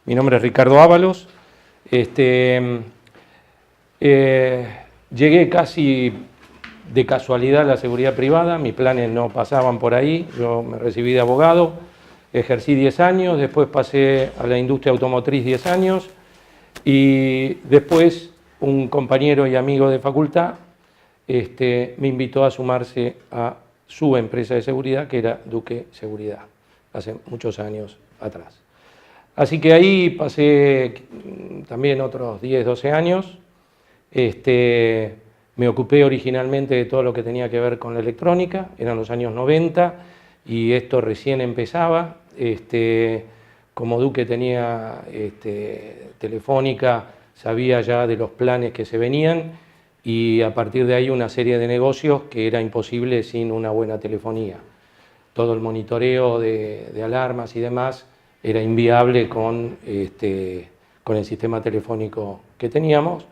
Mi nombre es Ricardo Ábalos. Llegué casi de casualidad a la seguridad privada, mis planes no pasaban por ahí, yo me recibí de abogado, ejercí 10 años, después pasé a la industria automotriz 10 años y después un compañero y amigo de facultad me invitó a sumarse a su empresa de seguridad, que era Duque Seguridad, hace muchos años atrás. Así que ahí pasé también otros 10, 12 años. Me ocupé originalmente de todo lo que tenía que ver con la electrónica, eran los años 90 y esto recién empezaba. Como Duque tenía Telefónica, sabía ya de los planes que se venían y a partir de ahí una serie de negocios que era imposible sin una buena telefonía. Todo el monitoreo de alarmas y demás era inviable con el sistema telefónico que teníamos.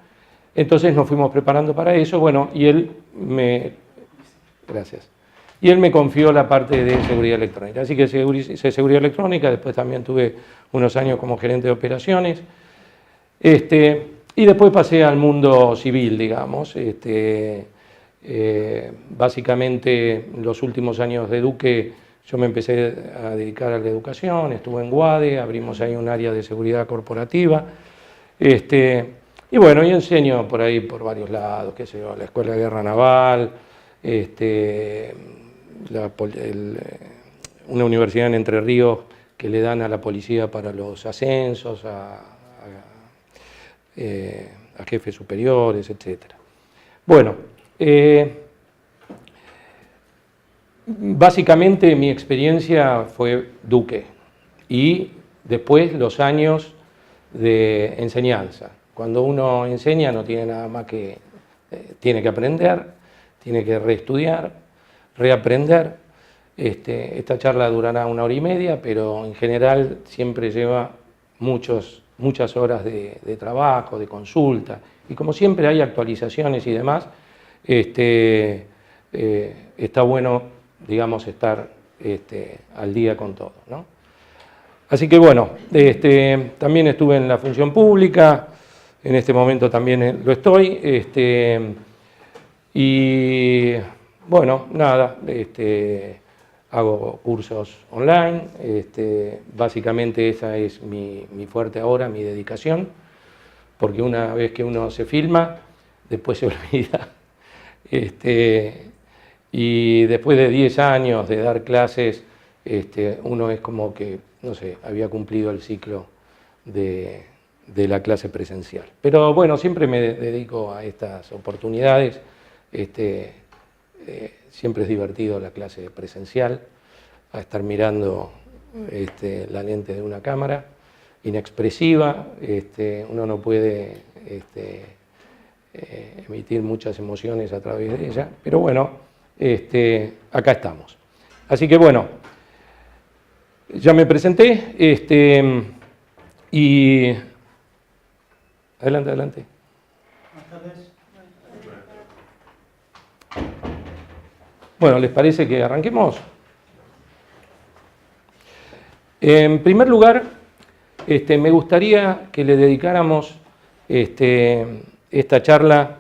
Entonces nos fuimos preparando para eso, bueno, y él me confió la parte de seguridad electrónica. Así que hice seguridad electrónica, después también tuve unos años como gerente de operaciones. Y después pasé al mundo civil, digamos. Básicamente, los últimos años de Duque, yo me empecé a dedicar a la educación, estuve en UADE, abrimos ahí un área de seguridad corporativa. Y bueno, y enseño por ahí, por varios lados, qué sé yo, la Escuela de Guerra Naval, una universidad en Entre Ríos que le dan a la policía para los ascensos, a jefes superiores, etc. Bueno, básicamente mi experiencia fue Duque y después los años de enseñanza. Cuando uno enseña no tiene nada más que, tiene que aprender, tiene que reestudiar, reaprender. Esta charla durará 1 hora y media, pero en general siempre lleva muchas horas de trabajo, de consulta. Y como siempre hay actualizaciones y demás, está bueno, digamos, estar al día con todo, ¿no? Así que bueno, también estuve en la función pública. En este momento también lo estoy, y bueno, nada, hago cursos online, básicamente esa es mi fuerte ahora, mi dedicación, porque una vez que uno se filma, después se olvida, y después de 10 años de dar clases, uno es como que, no sé, había cumplido el ciclo de la clase presencial. Pero bueno, siempre me dedico a estas oportunidades. Siempre es divertido la clase presencial, a estar mirando la lente de una cámara inexpresiva. Uno no puede emitir muchas emociones a través de ella, pero bueno, acá estamos. Así que bueno, ya me presenté y adelante. Buenas tardes. Bueno, ¿les parece que arranquemos? En primer lugar, me gustaría que le dedicáramos esta charla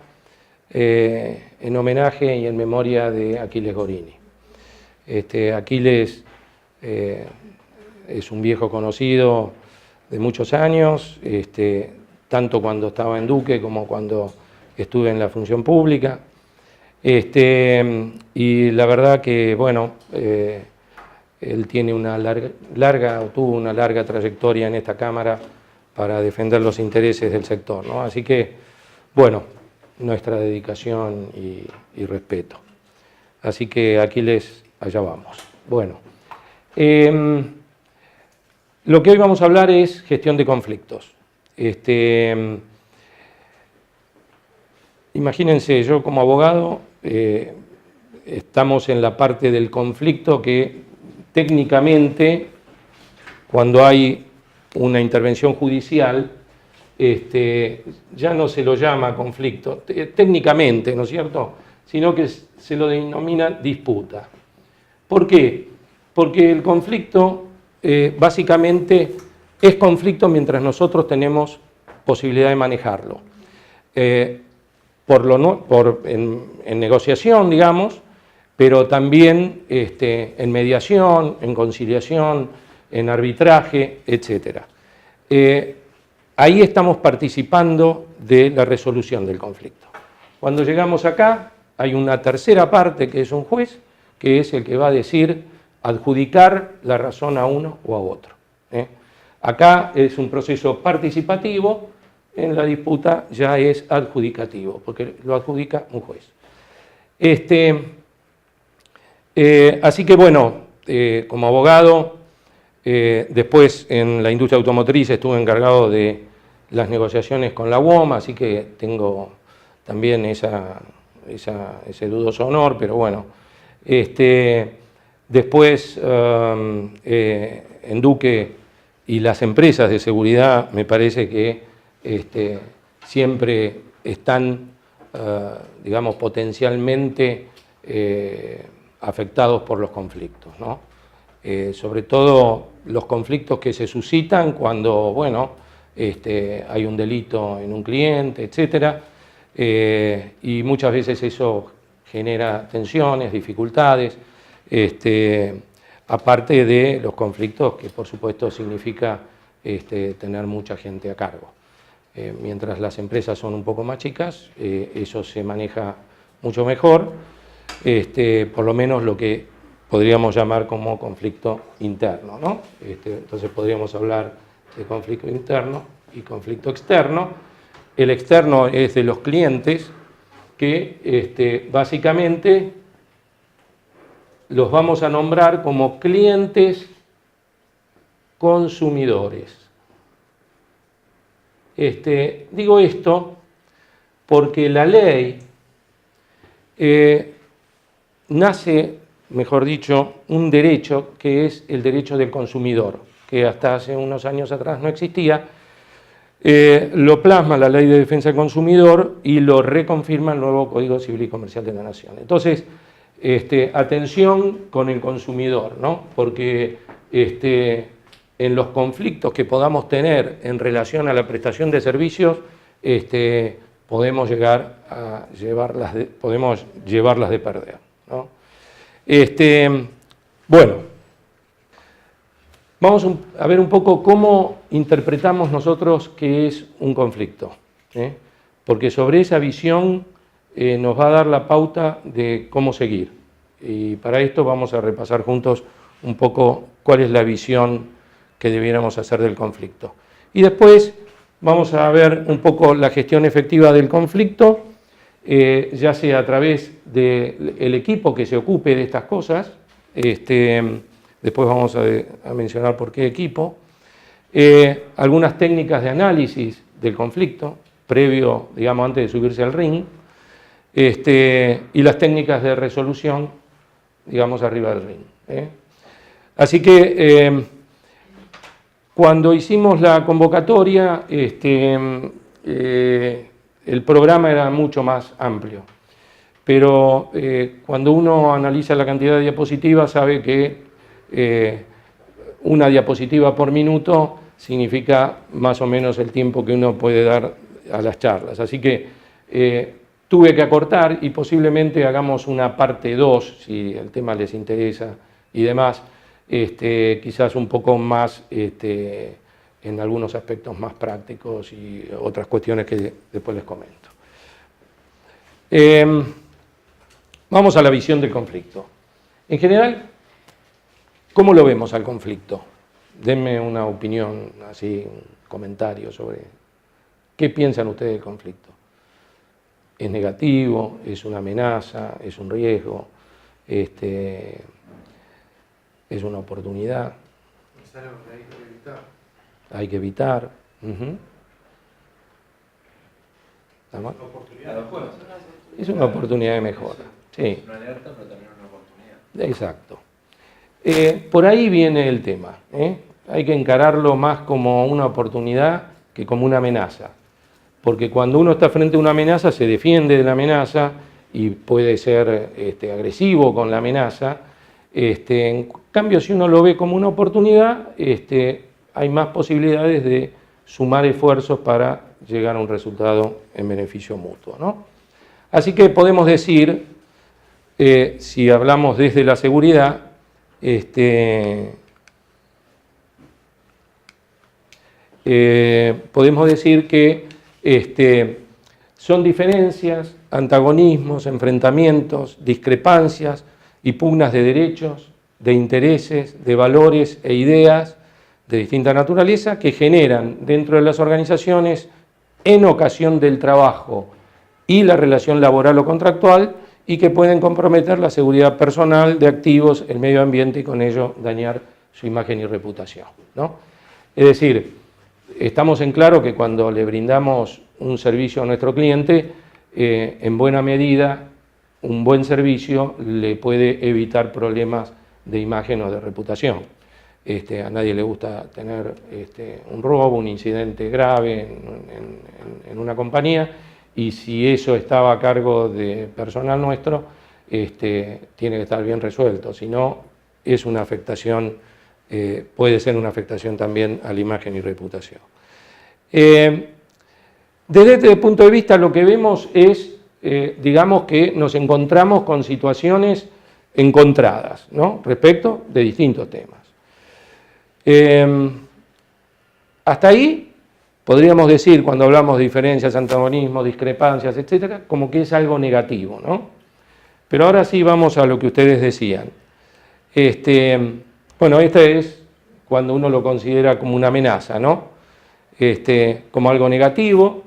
en homenaje y en memoria de Aquiles Gorini. Aquiles es un viejo conocido de muchos años, tanto cuando estaba en Duque como cuando estuve en la función pública. Y la verdad que, bueno, él tiene tuvo una larga trayectoria en esta Cámara para defender los intereses del sector, ¿no? Así que, bueno, nuestra dedicación y respeto. Así que Aquiles, allá vamos. Bueno, lo que hoy vamos a hablar es gestión de conflictos. Imagínense, yo como abogado, estamos en la parte del conflicto que técnicamente, cuando hay una intervención judicial, ya no se lo llama conflicto, técnicamente, ¿no es cierto?, sino que se lo denomina disputa. ¿Por qué? Porque el conflicto básicamente es conflicto mientras nosotros tenemos posibilidad de manejarlo. En negociación, digamos, pero también en mediación, en conciliación, en arbitraje, etc. Ahí estamos participando de la resolución del conflicto. Cuando llegamos acá, hay una tercera parte que es un juez, que es el que va a decir adjudicar la razón a uno o a otro. Acá es un proceso participativo, en la disputa ya es adjudicativo, porque lo adjudica un juez. Así que bueno, como abogado, después en la industria automotriz estuve encargado de las negociaciones con la UOM, así que tengo también ese dudoso honor, pero bueno. Después en Duque y las empresas de seguridad me parece que siempre están, digamos, potencialmente afectados por los conflictos, ¿no? Sobre todo los conflictos que se suscitan cuando, bueno, hay un delito en un cliente, etcétera, y muchas veces eso genera tensiones, dificultades, aparte de los conflictos que por supuesto significa tener mucha gente a cargo. Mientras las empresas son un poco más chicas, eso se maneja mucho mejor, por lo menos lo que podríamos llamar como conflicto interno, ¿no? Entonces podríamos hablar de conflicto interno y conflicto externo. El externo es de los clientes, que básicamente los vamos a nombrar como clientes consumidores. Digo esto porque la ley nace, mejor dicho, un derecho que es el derecho del consumidor, que hasta hace unos años atrás no existía. Lo plasma la Ley de Defensa del Consumidor y lo reconfirma el nuevo Código Civil y Comercial de la Nación. Entonces, atención con el consumidor, ¿no? Porque en los conflictos que podamos tener en relación a la prestación de servicios, podemos llevarlas de perder, ¿no? Bueno, vamos a ver un poco cómo interpretamos nosotros qué es un conflicto, porque sobre esa visión nos va a dar la pauta de cómo seguir. Y para esto vamos a repasar juntos un poco cuál es la visión que debiéramos hacer del conflicto. Y después vamos a ver un poco la gestión efectiva del conflicto, ya sea a través del equipo que se ocupe de estas cosas. Después vamos a mencionar por qué equipo. Algunas técnicas de análisis del conflicto, previo, digamos, antes de subirse al ring. Y las técnicas de resolución, digamos, arriba del ring. Así que cuando hicimos la convocatoria, el programa era mucho más amplio. Pero cuando uno analiza la cantidad de diapositivas, sabe que una diapositiva por minuto significa más o menos el tiempo que uno puede dar a las charlas. Así que tuve que acortar y posiblemente hagamos una parte 2, si el tema les interesa y demás, quizás un poco más en algunos aspectos más prácticos y otras cuestiones que después les comento. Vamos a la visión del conflicto. En general, ¿cómo lo vemos al conflicto? Denme una opinión, así, un comentario sobre qué piensan ustedes del conflicto. ¿Es negativo? ¿Es una amenaza? ¿Es un riesgo? ¿Es una oportunidad? ¿Es algo que hay que evitar? Hay que evitar. Es una oportunidad de mejora. Sí. Una alerta, pero también una oportunidad. Exacto. Por ahí viene el tema. Hay que encararlo más como una oportunidad que como una amenaza. Porque cuando uno está frente a una amenaza, se defiende de la amenaza y puede ser agresivo con la amenaza. En cambio, si uno lo ve como una oportunidad, hay más posibilidades de sumar esfuerzos para llegar a un resultado en beneficio mutuo, ¿no? Así que podemos decir, si hablamos desde la seguridad, podemos decir que son diferencias, antagonismos, enfrentamientos, discrepancias y pugnas de derechos, de intereses, de valores e ideas de distinta naturaleza que generan dentro de las organizaciones, en ocasión del trabajo y la relación laboral o contractual, y que pueden comprometer la seguridad personal de activos, el medio ambiente y con ello dañar su imagen y reputación, ¿no? Es decir, estamos en claro que cuando le brindamos un servicio a nuestro cliente, en buena medida, un buen servicio le puede evitar problemas de imagen o de reputación. A nadie le gusta tener un robo, un incidente grave en una compañía, y si eso estaba a cargo de personal nuestro, tiene que estar bien resuelto, si no es una afectación, puede ser una afectación también a la imagen y reputación. Desde este punto de vista lo que vemos es, digamos que nos encontramos con situaciones encontradas, ¿no?, respecto de distintos temas. Hasta ahí podríamos decir, cuando hablamos de diferencias, antagonismos, discrepancias, etcétera, como que es algo negativo, ¿no? Pero ahora sí vamos a lo que ustedes decían. Bueno, este es cuando uno lo considera como una amenaza, ¿no? Como algo negativo,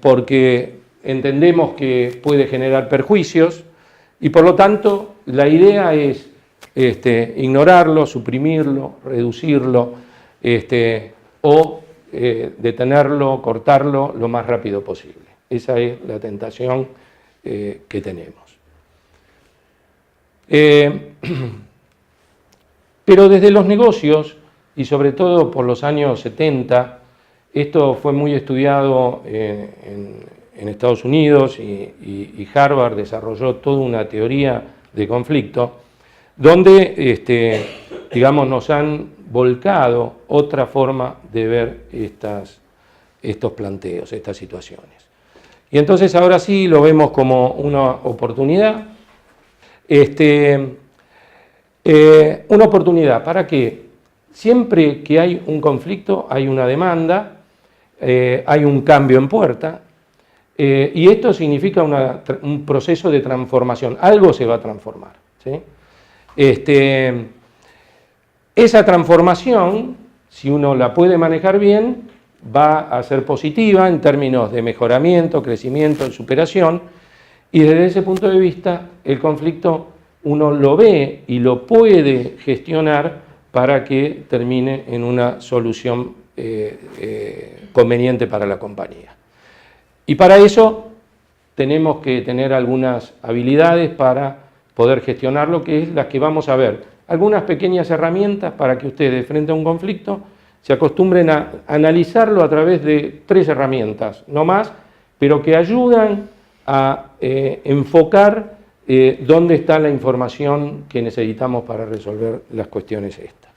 porque entendemos que puede generar perjuicios y por lo tanto la idea es ignorarlo, suprimirlo, reducirlo o detenerlo, cortarlo lo más rápido posible. Esa es la tentación que tenemos. Pero desde los negocios, y sobre todo por los años 70, esto fue muy estudiado en Estados Unidos y Harvard desarrolló toda una teoría de conflicto, donde digamos, nos han volcado otra forma de ver estos planteos, estas situaciones. Y entonces ahora sí lo vemos como una oportunidad. Una oportunidad para que siempre que hay un conflicto hay una demanda, hay un cambio en puerta, y esto significa un proceso de transformación, algo se va a transformar, ¿sí? Esa transformación, si uno la puede manejar bien, va a ser positiva en términos de mejoramiento, crecimiento y superación, y desde ese punto de vista el conflicto uno lo ve y lo puede gestionar para que termine en una solución conveniente para la compañía. Y para eso tenemos que tener algunas habilidades para poder gestionarlo, que es las que vamos a ver. Algunas pequeñas herramientas para que ustedes, frente a un conflicto, se acostumbren a analizarlo a través de 3 herramientas, no más, pero que ayudan a enfocar dónde está la información que necesitamos para resolver las cuestiones estas.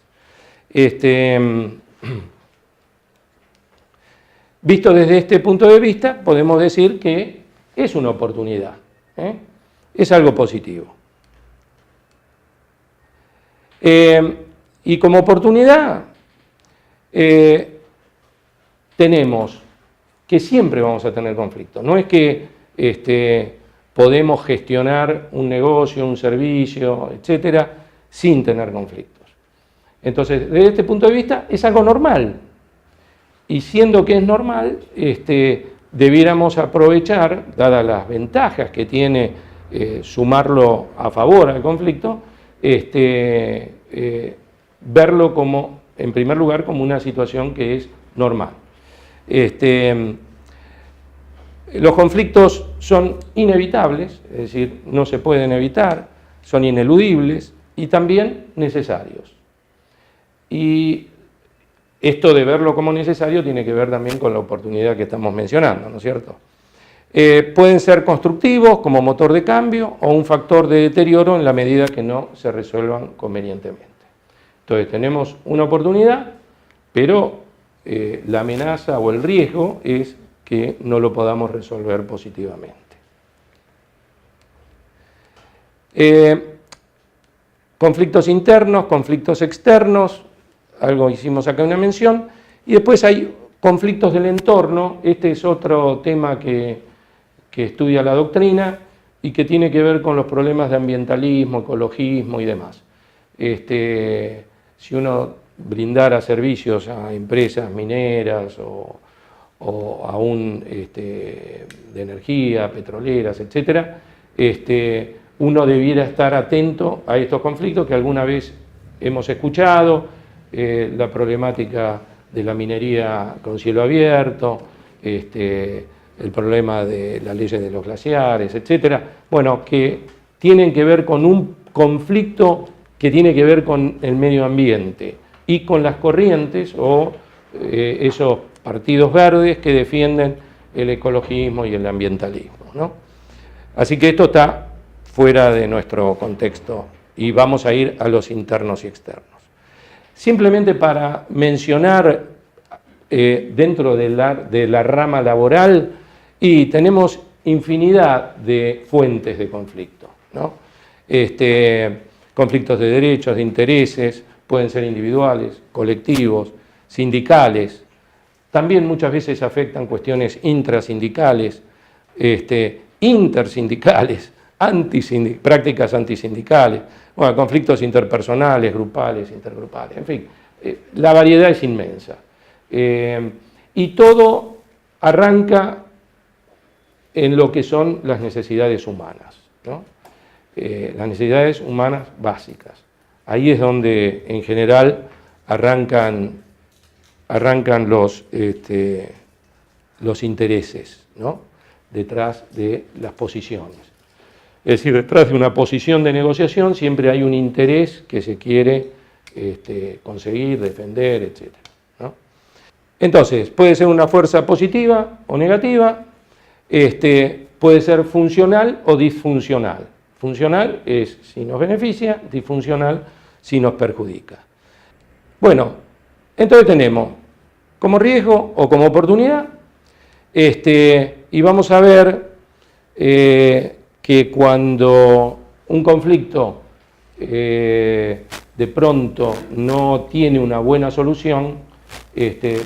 Visto desde este punto de vista, podemos decir que es una oportunidad, es algo positivo. Y como oportunidad tenemos que siempre vamos a tener conflictos. No es que podemos gestionar un negocio, un servicio, etcétera, sin tener conflictos. Entonces, desde este punto de vista, es algo normal. Y siendo que es normal, debiéramos aprovechar, dadas las ventajas que tiene sumarlo a favor al conflicto, verlo como, en primer lugar, como una situación que es normal. Los conflictos son inevitables, es decir, no se pueden evitar, son ineludibles y también necesarios. Y esto de verlo como necesario tiene que ver también con la oportunidad que estamos mencionando, ¿no es cierto? Pueden ser constructivos como motor de cambio o un factor de deterioro en la medida que no se resuelvan convenientemente. Entonces tenemos una oportunidad pero la amenaza o el riesgo es que no lo podamos resolver positivamente. Conflictos internos, conflictos externos, algo hicimos acá una mención, y después hay conflictos del entorno. Este es otro tema que estudia la doctrina y que tiene que ver con los problemas de ambientalismo, ecologismo y demás. Si uno brindara servicios a empresas mineras o aún de energía, petroleras, etc., uno debiera estar atento a estos conflictos que alguna vez hemos escuchado, la problemática de la minería con cielo abierto, el problema de las leyes de los glaciares, etcétera, bueno, que tienen que ver con un conflicto que tiene que ver con el medio ambiente y con las corrientes o esos partidos verdes que defienden el ecologismo y el ambientalismo, ¿no? Así que esto está fuera de nuestro contexto y vamos a ir a los internos y externos. Simplemente para mencionar dentro de la rama laboral, y tenemos infinidad de fuentes de conflicto, ¿no? Conflictos de derechos, de intereses, pueden ser individuales, colectivos, sindicales, también muchas veces afectan cuestiones intrasindicales, intersindicales, prácticas antisindicales, bueno, conflictos interpersonales, grupales, intergrupales, en fin, la variedad es inmensa. Y todo arranca en lo que son las necesidades humanas, ¿no? Las necesidades humanas básicas. Ahí es donde en general arrancan los intereses, ¿no? Detrás de las posiciones. Es decir, detrás de una posición de negociación siempre hay un interés que se quiere conseguir, defender, etc., ¿no? Entonces, puede ser una fuerza positiva o negativa, puede ser funcional o disfuncional. Funcional es si nos beneficia, disfuncional si nos perjudica. Bueno, entonces tenemos como riesgo o como oportunidad, y vamos a ver que cuando un conflicto de pronto no tiene una buena solución,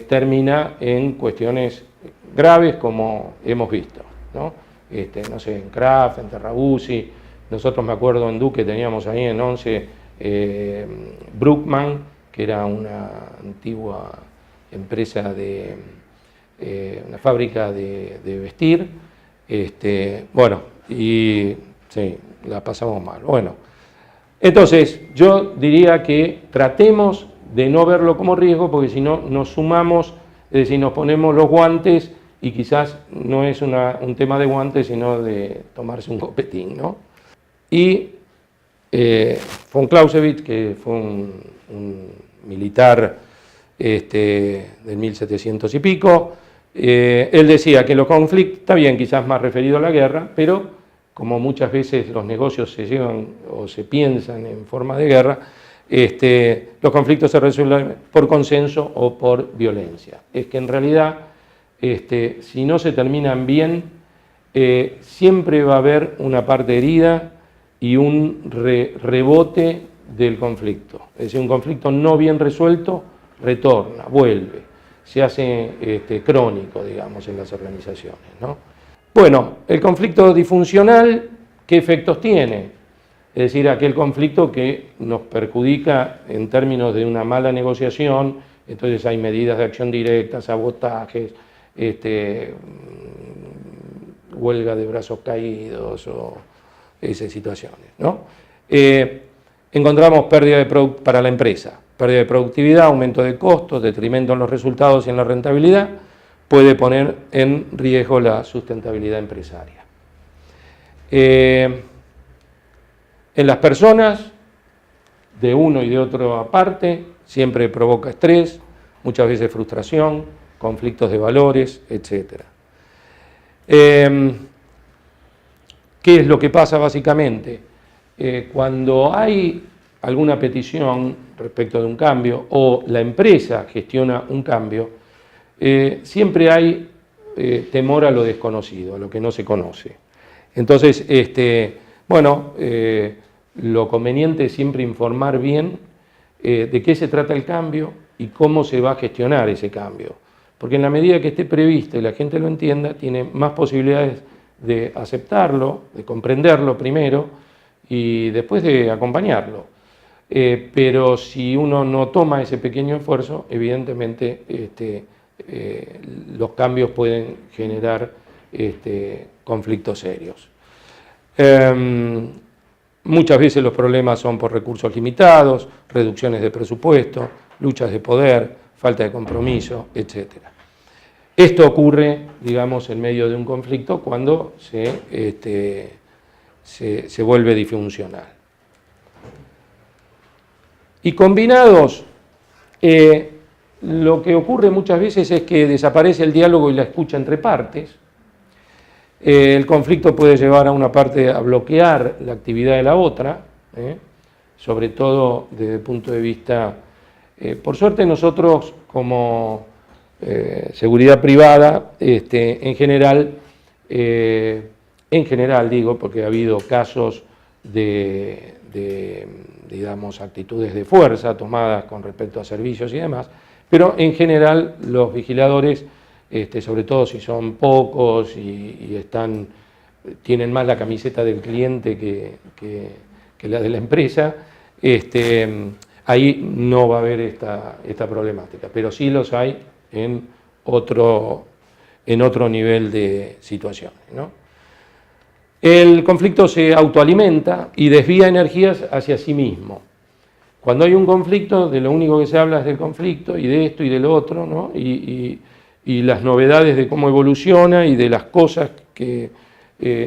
termina en cuestiones graves como hemos visto, ¿no? No sé, en Kraft, en Terrabusi, nosotros me acuerdo en Duque teníamos ahí en 11 Bruckmann, que era una antigua empresa una fábrica de vestir, bueno, y sí, la pasamos mal. Bueno, entonces yo diría que tratemos de no verlo como riesgo, porque si no nos sumamos, es decir, nos ponemos los guantes y quizás no es un tema de guantes, sino de tomarse un copetín, ¿no? Y von Clausewitz, que fue un militar del 1700 y pico, él decía que los conflictos, está bien, quizás más referido a la guerra, pero como muchas veces los negocios se llevan o se piensan en forma de guerra, los conflictos se resuelven por consenso o por violencia. Es que en realidad, si no se terminan bien, siempre va a haber una parte herida y un rebote del conflicto. Es decir, un conflicto no bien resuelto retorna, vuelve, se hace crónico, digamos, en las organizaciones, ¿no? Bueno, el conflicto disfuncional, ¿qué efectos tiene? Es decir, aquel conflicto que nos perjudica en términos de una mala negociación, entonces hay medidas de acción directa, sabotajes, huelga de brazos caídos o esas situaciones, ¿no? Encontramos pérdida para la empresa, pérdida de productividad, aumento de costos, detrimento en los resultados y en la rentabilidad, puede poner en riesgo la sustentabilidad empresaria. En las personas, de uno y de otro aparte, siempre provoca estrés, muchas veces frustración, conflictos de valores, etc. ¿Qué es lo que pasa básicamente? Cuando hay alguna petición respecto de un cambio o la empresa gestiona un cambio, siempre hay temor a lo desconocido, a lo que no se conoce. Entonces, lo conveniente es siempre informar bien de qué se trata el cambio y cómo se va a gestionar ese cambio. Porque en la medida que esté previsto y la gente lo entienda, tiene más posibilidades de aceptarlo, de comprenderlo primero y después de acompañarlo. Pero si uno no toma ese pequeño esfuerzo, evidentemente los cambios pueden generar conflictos serios. Muchas veces los problemas son por recursos limitados, reducciones de presupuesto, luchas de poder, falta de compromiso, etc. Esto ocurre, digamos, en medio de un conflicto cuando se vuelve disfuncional. Y combinados, lo que ocurre muchas veces es que desaparece el diálogo y la escucha entre partes. El conflicto puede llevar a una parte a bloquear la actividad de la otra, sobre todo desde el punto de vista... por suerte nosotros como seguridad privada, en general digo, porque ha habido casos de digamos, actitudes de fuerza tomadas con respecto a servicios y demás, pero en general los vigiladores, sobre todo si son pocos y tienen más la camiseta del cliente que la de la empresa, ahí no va a haber esta problemática, pero sí los hay en otro nivel de situaciones, ¿no? El conflicto se autoalimenta y desvía energías hacia sí mismo. Cuando hay un conflicto, de lo único que se habla es del conflicto y de esto y del otro, ¿no? Y las novedades de cómo evoluciona y de las cosas que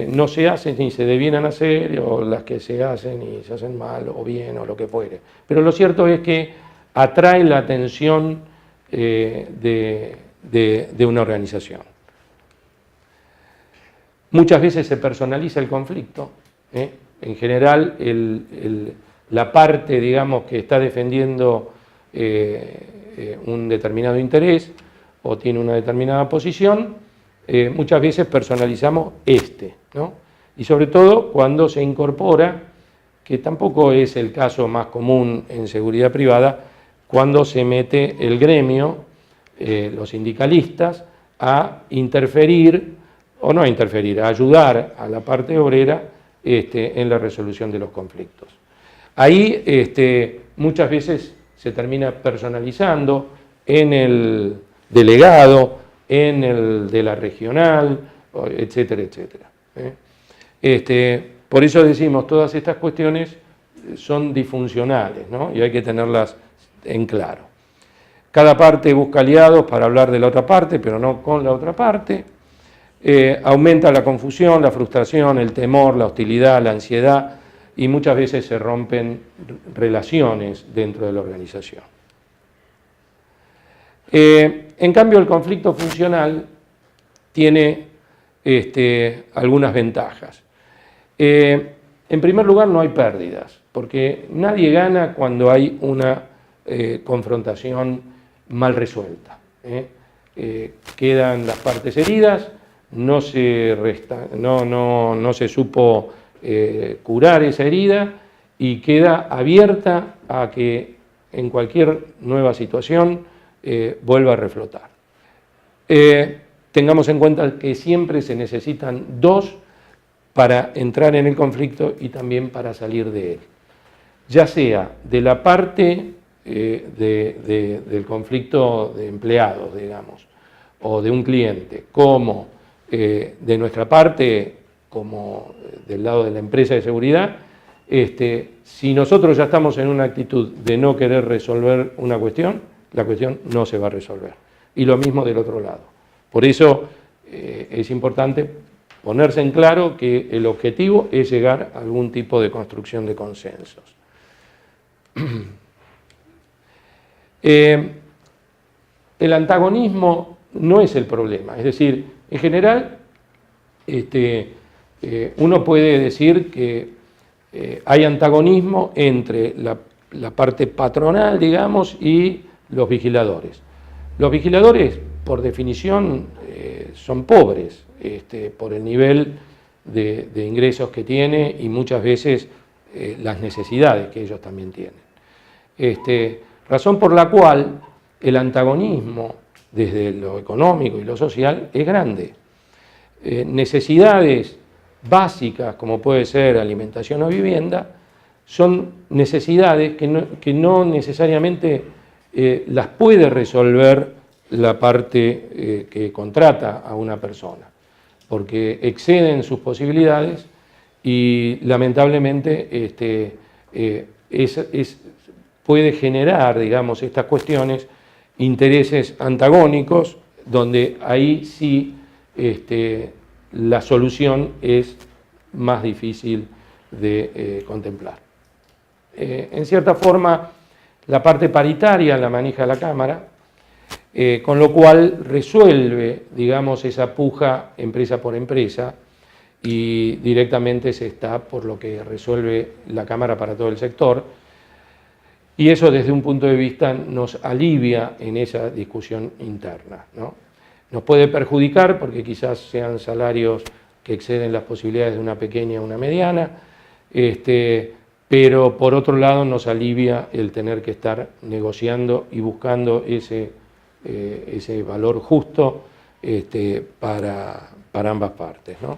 no se hacen ni se debieran hacer, o las que se hacen y se hacen mal o bien o lo que fuere. Pero lo cierto es que atrae la atención de una organización. Muchas veces se personaliza el conflicto. En general, la parte, digamos, que está defendiendo un determinado interés o tiene una determinada posición, muchas veces personalizamos ¿no? Y sobre todo cuando se incorpora, que tampoco es el caso más común en seguridad privada, cuando se mete el gremio, los sindicalistas, a interferir, o no a interferir, a ayudar a la parte obrera en la resolución de los conflictos. Ahí muchas veces se termina personalizando en el delegado, en el de la regional, etcétera, etcétera. Por eso decimos, todas estas cuestiones son disfuncionales, ¿no? Y hay que tenerlas en claro. Cada parte busca aliados para hablar de la otra parte, pero no con la otra parte. Aumenta la confusión, la frustración, el temor, la hostilidad, la ansiedad, y muchas veces se rompen relaciones dentro de la organización. En cambio, el conflicto funcional tiene algunas ventajas. En primer lugar, no hay pérdidas, porque nadie gana cuando hay una confrontación mal resuelta. Quedan las partes heridas, no se supo curar esa herida y queda abierta a que en cualquier nueva situación vuelva a reflotar. Tengamos en cuenta que siempre se necesitan dos para entrar en el conflicto y también para salir de él. Ya sea de la parte del conflicto de empleados, digamos, o de un cliente, como de nuestra parte, como del lado de la empresa de seguridad, si nosotros ya estamos en una actitud de no querer resolver una cuestión, la cuestión no se va a resolver. Y lo mismo del otro lado. Por eso es importante ponerse en claro que el objetivo es llegar a algún tipo de construcción de consensos. El antagonismo no es el problema, es decir, en general uno puede decir que hay antagonismo entre la parte patronal, digamos, y los vigiladores. Los vigiladores, por definición, son pobres por el nivel de ingresos que tiene y muchas veces las necesidades que ellos también tienen. Razón por la cual el antagonismo desde lo económico y lo social es grande. Necesidades básicas, como puede ser alimentación o vivienda, son necesidades que no necesariamente las puede resolver la parte que contrata a una persona, porque exceden sus posibilidades y lamentablemente puede generar, digamos, estas cuestiones, intereses antagónicos, donde ahí sí la solución es más difícil de contemplar. En cierta forma, la parte paritaria la maneja la Cámara, con lo cual resuelve, digamos, esa puja empresa por empresa y directamente se está por lo que resuelve la Cámara para todo el sector. Y eso desde un punto de vista nos alivia en esa discusión interna, ¿no? Nos puede perjudicar porque quizás sean salarios que exceden las posibilidades de una pequeña o una mediana, pero por otro lado nos alivia el tener que estar negociando y buscando ese valor justo para ambas partes, ¿no?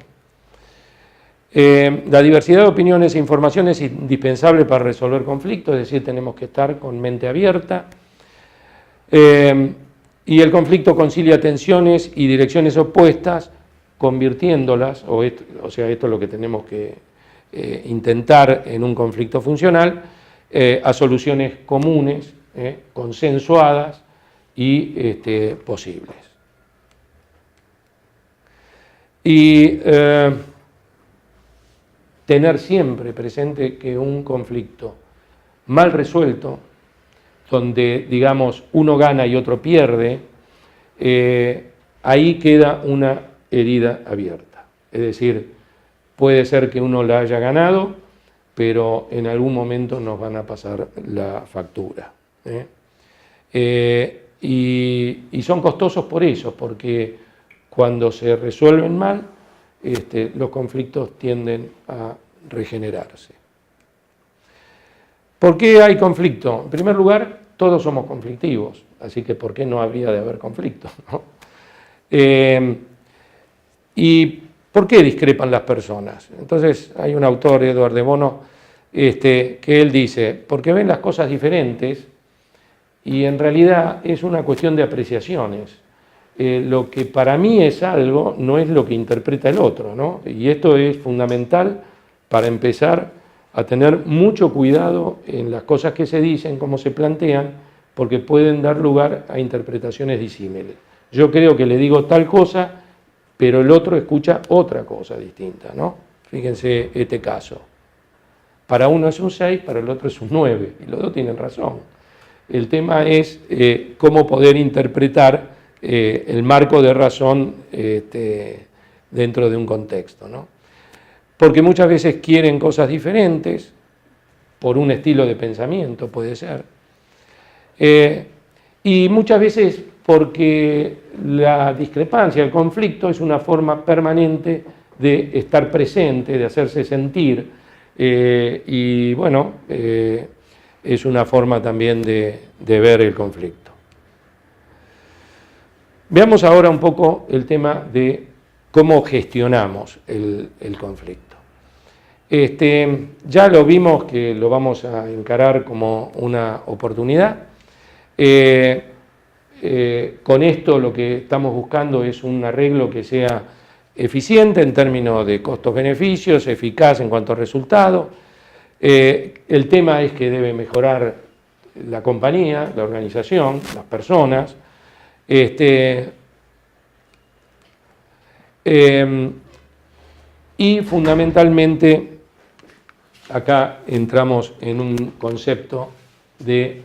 La diversidad de opiniones e información es indispensable para resolver conflictos, es decir, tenemos que estar con mente abierta. Y el conflicto concilia tensiones y direcciones opuestas, convirtiéndolas, o sea, esto es lo que tenemos que intentar en un conflicto funcional, a soluciones comunes, consensuadas y posibles. Y tener siempre presente que un conflicto mal resuelto, donde, digamos, uno gana y otro pierde, ahí queda una herida abierta. Es decir, puede ser que uno la haya ganado, pero en algún momento nos van a pasar la factura. Y son costosos por eso, porque cuando se resuelven mal, los conflictos tienden a regenerarse. ¿Por qué hay conflicto? En primer lugar, todos somos conflictivos, así que ¿por qué no habría de haber conflicto, ¿no? ¿Y por qué discrepan las personas? Entonces hay un autor, Edward de Bono, que él dice, porque ven las cosas diferentes y en realidad es una cuestión de apreciaciones. Lo que para mí es algo no es lo que interpreta el otro, ¿no? Y esto es fundamental para empezar a tener mucho cuidado en las cosas que se dicen, cómo se plantean, porque pueden dar lugar a interpretaciones disímiles. Yo creo que le digo tal cosa, pero el otro escucha otra cosa distinta, ¿no? Fíjense este caso. Para uno es un 6, para el otro es un 9, y los dos tienen razón. El tema es cómo poder interpretar el marco de razón dentro de un contexto, ¿no? Porque muchas veces quieren cosas diferentes, por un estilo de pensamiento puede ser, y muchas veces porque la discrepancia, el conflicto es una forma permanente de estar presente, de hacerse sentir, y bueno, es una forma también de ver el conflicto. Veamos ahora un poco el tema de cómo gestionamos el conflicto. Ya lo vimos que lo vamos a encarar como una oportunidad. Con esto lo que estamos buscando es un arreglo que sea eficiente en términos de costos-beneficios, eficaz en cuanto a resultados. El tema es que debe mejorar la compañía, la organización, las personas. Y fundamentalmente acá entramos en un concepto de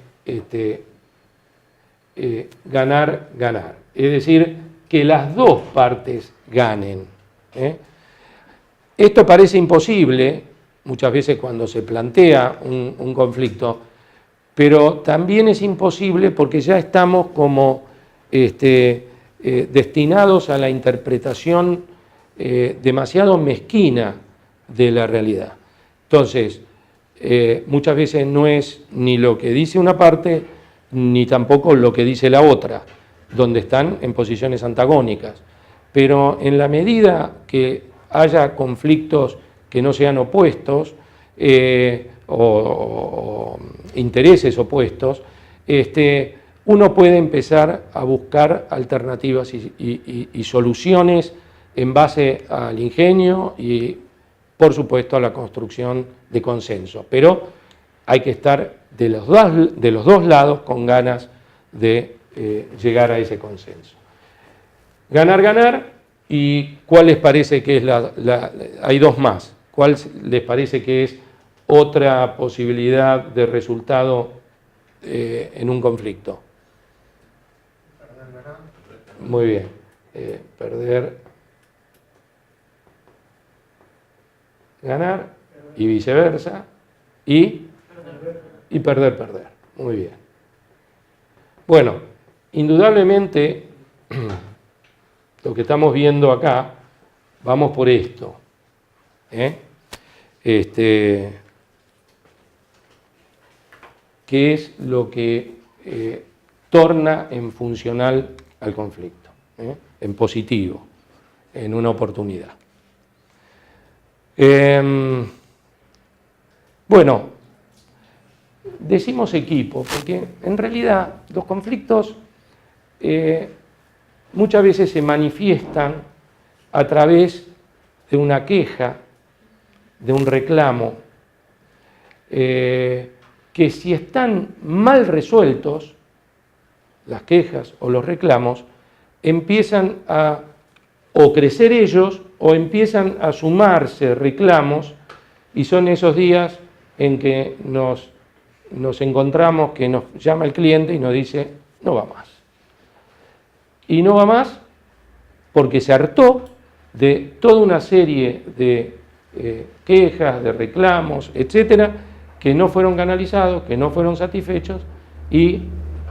ganar, ganar. Es decir, que las dos partes ganen. Esto parece imposible muchas veces cuando se plantea un conflicto, pero también es imposible porque ya estamos como destinados a la interpretación demasiado mezquina de la realidad. Entonces, muchas veces no es ni lo que dice una parte, ni tampoco lo que dice la otra, donde están en posiciones antagónicas. Pero en la medida que haya conflictos que no sean opuestos, o intereses opuestos, uno puede empezar a buscar alternativas y soluciones en base al ingenio y, por supuesto, a la construcción de consenso. Pero hay que estar de los dos lados con ganas de llegar a ese consenso. Ganar, ganar, ¿y cuál les parece que es hay dos más? ¿Cuál les parece que es otra posibilidad de resultado en un conflicto? Muy bien. Perder, ganar, y viceversa, y perder, perder. Muy bien. Bueno, indudablemente, lo que estamos viendo acá, vamos por esto. ¿Qué es lo que torna en funcional al conflicto? En positivo, en una oportunidad. Bueno, decimos equipo, porque en realidad los conflictos muchas veces se manifiestan a través de una queja, de un reclamo, que si están mal resueltos, las quejas o los reclamos, empiezan a o crecer ellos o empiezan a sumarse reclamos, y son esos días en que nos encontramos que nos llama el cliente y nos dice, no va más. Y no va más porque se hartó de toda una serie de quejas, de reclamos, etcétera, que no fueron canalizados, que no fueron satisfechos y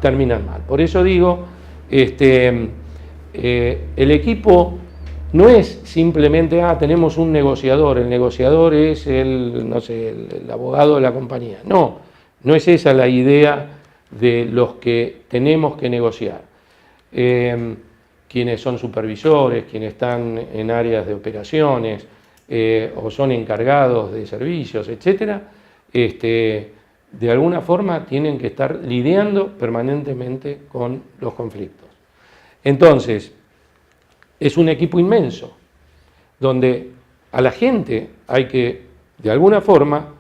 terminan mal. Por eso digo, el equipo no es simplemente, tenemos un negociador, el negociador es el abogado de la compañía. No, no es esa la idea de los que tenemos que negociar. Quienes son supervisores, quienes están en áreas de operaciones o son encargados de servicios, etcétera, de alguna forma tienen que estar lidiando permanentemente con los conflictos. Entonces, es un equipo inmenso, donde a la gente hay que, de alguna forma,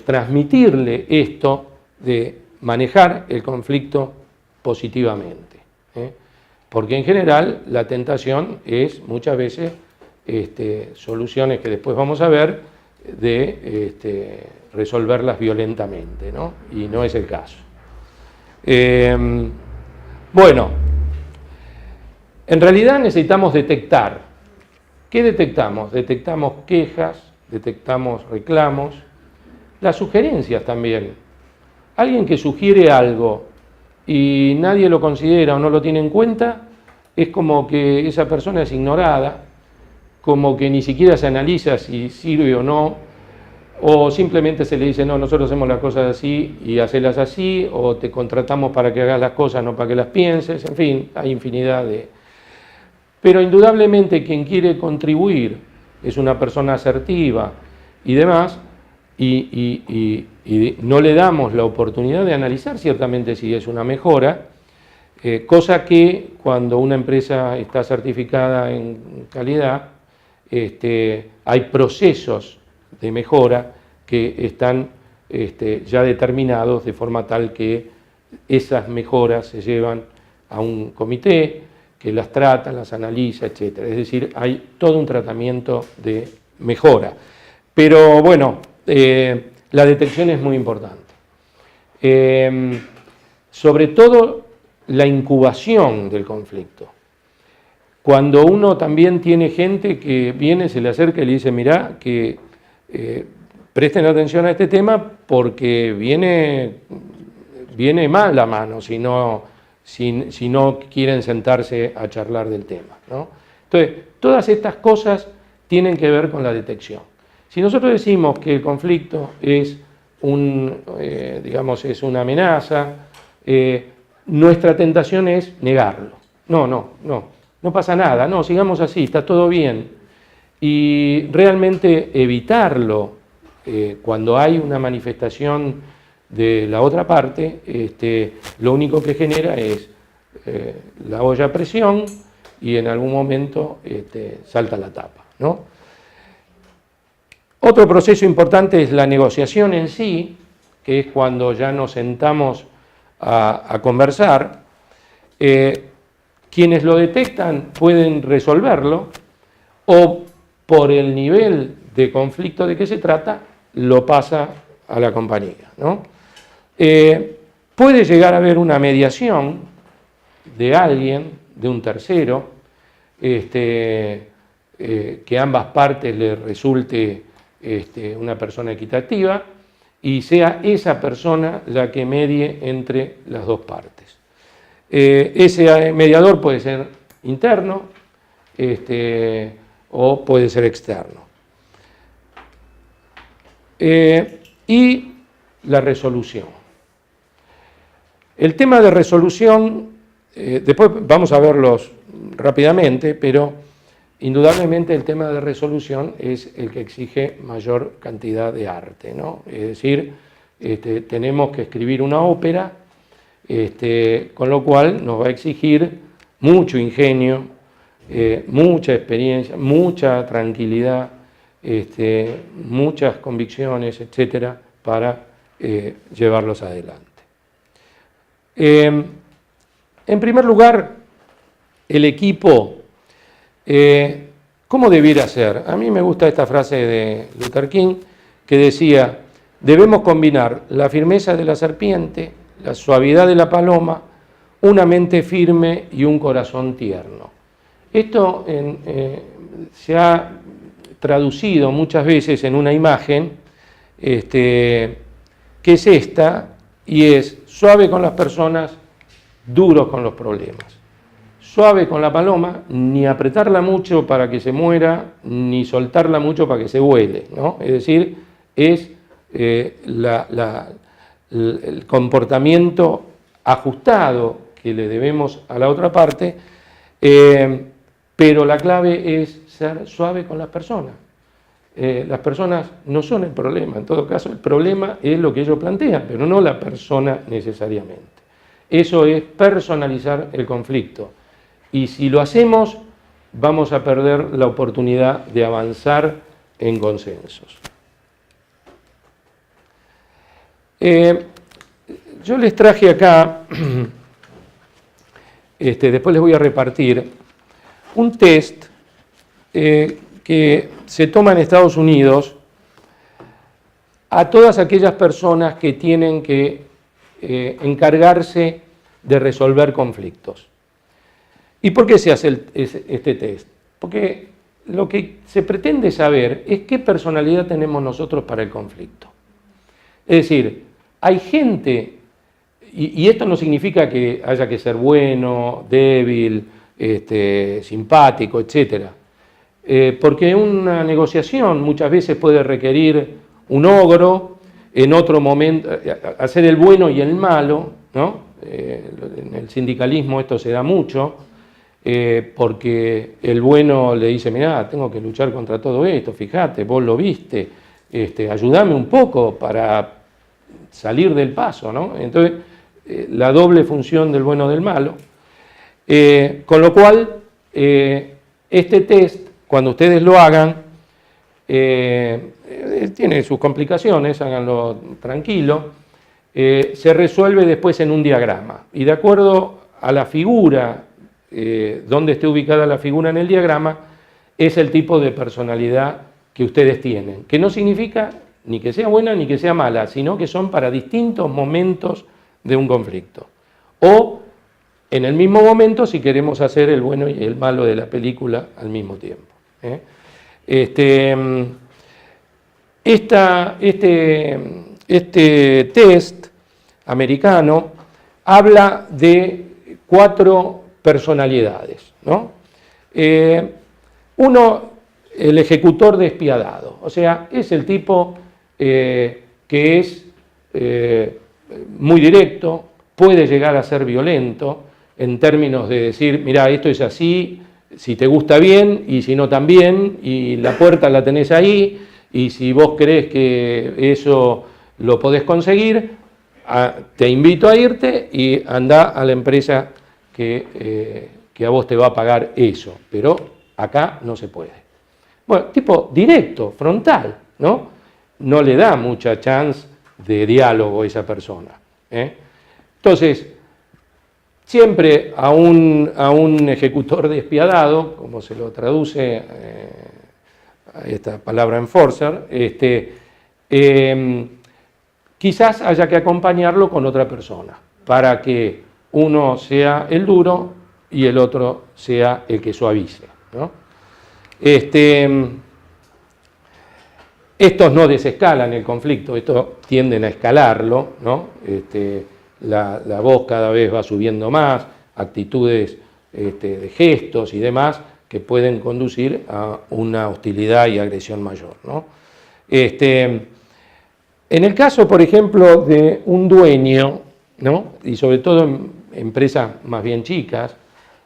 transmitirle esto de manejar el conflicto positivamente. Porque en general la tentación es muchas veces soluciones que después vamos a ver de resolverlas violentamente, ¿no? Y no es el caso. Bueno, en realidad necesitamos detectar. ¿Qué detectamos? Detectamos quejas, detectamos reclamos, las sugerencias también. Alguien que sugiere algo y nadie lo considera o no lo tiene en cuenta, es como que esa persona es ignorada, como que ni siquiera se analiza si sirve o no, o simplemente se le dice, no, nosotros hacemos las cosas así y hacelas así, o te contratamos para que hagas las cosas, no para que las pienses, en fin, hay infinidad de... Pero indudablemente quien quiere contribuir es una persona asertiva y demás, y no le damos la oportunidad de analizar ciertamente si es una mejora, cosa que cuando una empresa está certificada en calidad, hay procesos de mejora que están ya determinados de forma tal que esas mejoras se llevan a un comité que las trata, las analiza, etc. Es decir, hay todo un tratamiento de mejora. Pero bueno, la detección es muy importante. Sobre todo la incubación del conflicto. Cuando uno también tiene gente que viene, se le acerca y le dice, mirá, que presten atención a este tema porque viene mal la mano si no quieren sentarse a charlar del tema, ¿no? Entonces, todas estas cosas tienen que ver con la detección. Si nosotros decimos que el conflicto es digamos, es una amenaza, nuestra tentación es negarlo. No pasa nada, no, sigamos así, está todo bien. Y realmente evitarlo cuando hay una manifestación de la otra parte, lo único que genera es la olla a presión y en algún momento salta la tapa, ¿no? Otro proceso importante es la negociación en sí, que es cuando ya nos sentamos a conversar. Quienes lo detectan pueden resolverlo o por el nivel de conflicto de que se trata, lo pasa a la compañía, ¿no? Puede llegar a haber una mediación de alguien, de un tercero, que ambas partes le resulte una persona equitativa y sea esa persona la que medie entre las dos partes. Ese mediador puede ser interno o puede ser externo. Y la resolución. El tema de resolución, después vamos a verlos rápidamente, pero indudablemente el tema de resolución es el que exige mayor cantidad de arte, ¿no? Es decir, tenemos que escribir una ópera, con lo cual nos va a exigir mucho ingenio, mucha experiencia, mucha tranquilidad, muchas convicciones, etcétera, para llevarlos adelante. En primer lugar, el equipo, ¿cómo debiera ser? A mí me gusta esta frase de Luther King que decía: debemos combinar la firmeza de la serpiente, la suavidad de la paloma, una mente firme y un corazón tierno. Esto se ha traducido muchas veces en una imagen que es esta, y es suave con las personas, duros con los problemas. Suave con la paloma, ni apretarla mucho para que se muera, ni soltarla mucho para que se vuele, ¿no? Es decir, es el comportamiento ajustado que le debemos a la otra parte, pero la clave es ser suave con las personas. Las personas no son el problema, en todo caso el problema es lo que ellos plantean, pero no la persona necesariamente. Eso es personalizar el conflicto. Y si lo hacemos, vamos a perder la oportunidad de avanzar en consensos. Yo les traje acá, después les voy a repartir, un test que se toma en Estados Unidos a todas aquellas personas que tienen que encargarse de resolver conflictos. ¿Y por qué se hace este test? Porque lo que se pretende saber es qué personalidad tenemos nosotros para el conflicto. Es decir, hay gente, y esto no significa que haya que ser bueno, débil, simpático, etc. Porque una negociación muchas veces puede requerir un ogro, en otro momento hacer el bueno y el malo, ¿no? En el sindicalismo esto se da mucho, porque el bueno le dice: mirá, tengo que luchar contra todo esto, fíjate, vos lo viste, ayúdame un poco para salir del paso, ¿no? Entonces, la doble función del bueno y del malo. Con lo cual, este test, cuando ustedes lo hagan, tiene sus complicaciones, háganlo tranquilo, se resuelve después en un diagrama. Y de acuerdo a la figura, donde esté ubicada la figura en el diagrama, es el tipo de personalidad que ustedes tienen, que no significa ni que sea buena ni que sea mala, sino que son para distintos momentos de un conflicto. O en el mismo momento si queremos hacer el bueno y el malo de la película al mismo tiempo. Este test americano habla de 4 personalidades, ¿no? Uno, el ejecutor despiadado, o sea, es el tipo que es muy directo, puede llegar a ser violento en términos de decir, mira, esto es así, si te gusta bien y si no también, y la puerta la tenés ahí, y si vos crees que eso lo podés conseguir, te invito a irte y anda a la empresa que a vos te va a pagar eso, pero acá no se puede. Bueno, tipo directo, frontal, ¿no? No le da mucha chance de diálogo a esa persona, ¿eh? Entonces, siempre a un ejecutor despiadado, como se lo traduce a esta palabra enforcer, quizás haya que acompañarlo con otra persona, para que uno sea el duro y el otro sea el que suavice, ¿no? Estos no desescalan el conflicto, estos tienden a escalarlo, ¿no? La voz cada vez va subiendo más, actitudes de gestos y demás que pueden conducir a una hostilidad y agresión mayor, ¿no? En el caso, por ejemplo, de un dueño, ¿no? Y sobre todo en empresas más bien chicas,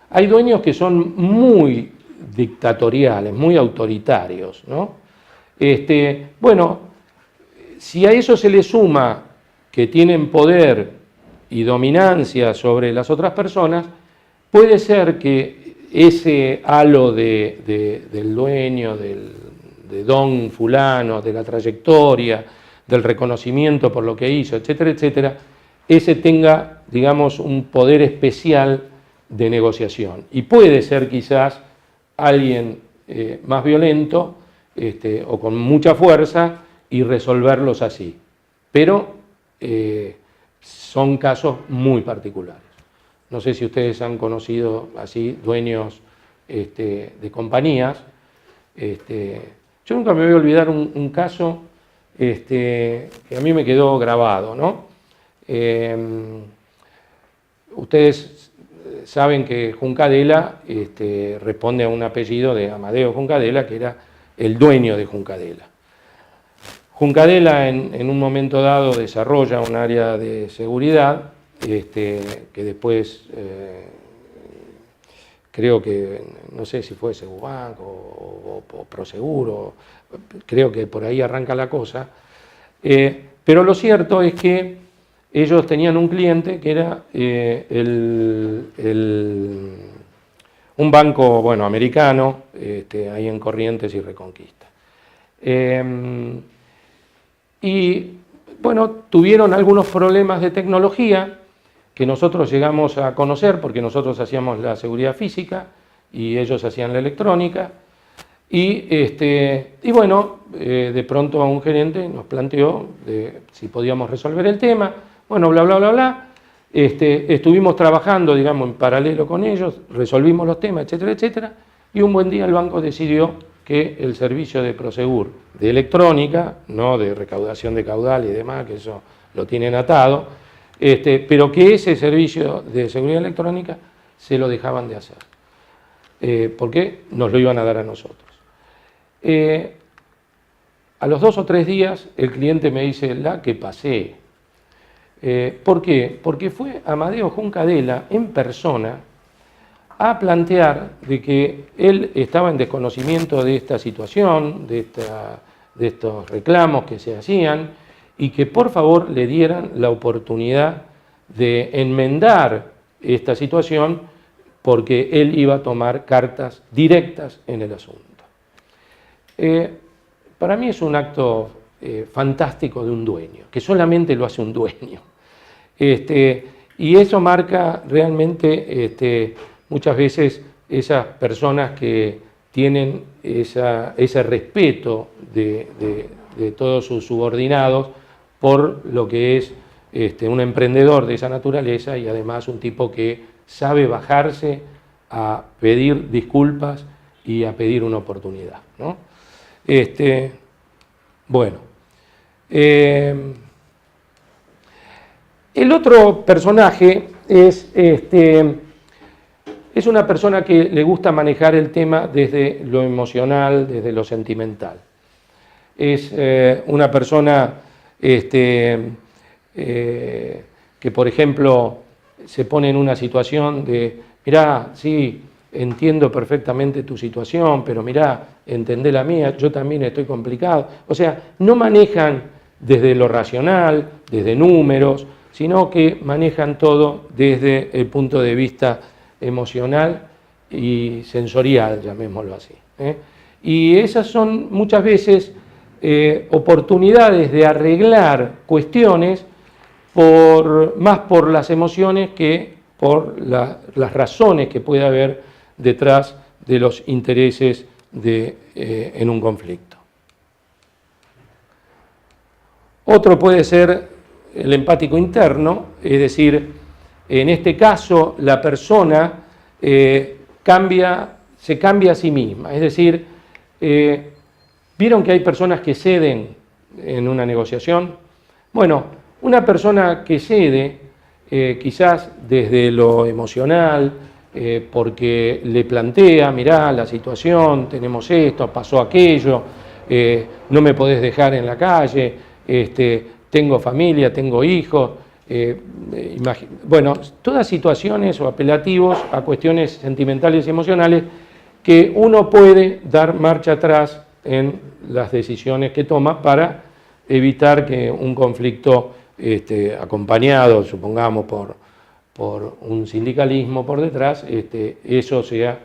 hay dueños que son muy dictatoriales, muy autoritarios, ¿no? Bueno, si a eso se le suma que tienen poder y dominancia sobre las otras personas, puede ser que ese halo del dueño, de don fulano, de la trayectoria, del reconocimiento por lo que hizo, etcétera, etcétera, ese tenga, digamos, un poder especial de negociación. Y puede ser quizás alguien más violento o con mucha fuerza y resolverlos así. Pero son casos muy particulares. No sé si ustedes han conocido así dueños de compañías. Yo nunca me voy a olvidar un caso que a mí me quedó grabado, ¿no? Ustedes saben que Juncadela responde a un apellido de Amadeo Juncadela, que era el dueño de Juncadela. Juncadela en un momento dado desarrolla un área de seguridad que después creo que, no sé si fue Segubank o Proseguro, creo que por ahí arranca la cosa, pero lo cierto es que ellos tenían un cliente que era un banco, bueno, americano, ahí en Corrientes y Reconquista. Y bueno, tuvieron algunos problemas de tecnología que nosotros llegamos a conocer porque nosotros hacíamos la seguridad física y ellos hacían la electrónica. Y bueno, de pronto a un gerente nos planteó si podíamos resolver el tema. Bueno, bla, bla, bla, bla. Estuvimos trabajando, digamos, en paralelo con ellos, resolvimos los temas, etcétera, etcétera. Y un buen día el banco decidió que el servicio de Prosegur de electrónica, no de recaudación de caudal y demás, que eso lo tienen atado, pero que ese servicio de seguridad electrónica se lo dejaban de hacer, porque nos lo iban a dar a nosotros. A los 2 o 3 días el cliente me dice, la que pasé. ¿Por qué? Porque fue Amadeo Juncadela en persona a plantear de que él estaba en desconocimiento de esta situación, de estos reclamos que se hacían, y que por favor le dieran la oportunidad de enmendar esta situación porque él iba a tomar cartas directas en el asunto. Para mí es un acto fantástico de un dueño, que solamente lo hace un dueño. Y eso marca realmente muchas veces esas personas que tienen ese respeto de todos sus subordinados por lo que es un emprendedor de esa naturaleza y además un tipo que sabe bajarse a pedir disculpas y a pedir una oportunidad, ¿no? Bueno. El otro personaje es una persona que le gusta manejar el tema desde lo emocional, desde lo sentimental. Es una persona que, por ejemplo, se pone en una situación de, mirá, sí, entiendo perfectamente tu situación, pero mirá, entendé la mía, yo también estoy complicado. O sea, no manejan desde lo racional, desde números, sino que manejan todo desde el punto de vista emocional y sensorial, llamémoslo así. Y esas son muchas veces oportunidades de arreglar cuestiones más por las emociones que por las razones que puede haber detrás de los intereses en un conflicto. Otro puede ser el empático interno, es decir, en este caso la persona se cambia a sí misma, es decir, ¿vieron que hay personas que ceden en una negociación? Bueno, una persona que cede, quizás desde lo emocional, porque le plantea, mirá la situación, tenemos esto, pasó aquello, no me podés dejar en la calle, tengo familia, tengo hijos, bueno, todas situaciones o apelativos a cuestiones sentimentales y emocionales que uno puede dar marcha atrás en las decisiones que toma para evitar que un conflicto acompañado, supongamos, por un sindicalismo por detrás, eso sea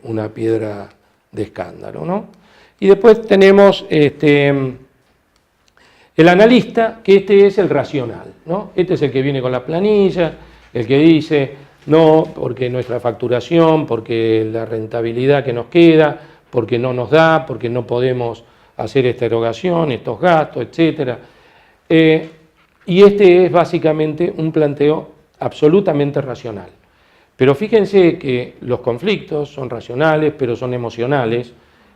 una piedra de escándalo, ¿no? Y después tenemos el analista, que es el racional, ¿no? Este es el que viene con las planillas, el que dice, no, porque nuestra facturación, porque la rentabilidad que nos queda, porque no nos da, porque no podemos hacer esta erogación, estos gastos, etc. Y es básicamente un planteo absolutamente racional. Pero fíjense que los conflictos son racionales, pero son emocionales.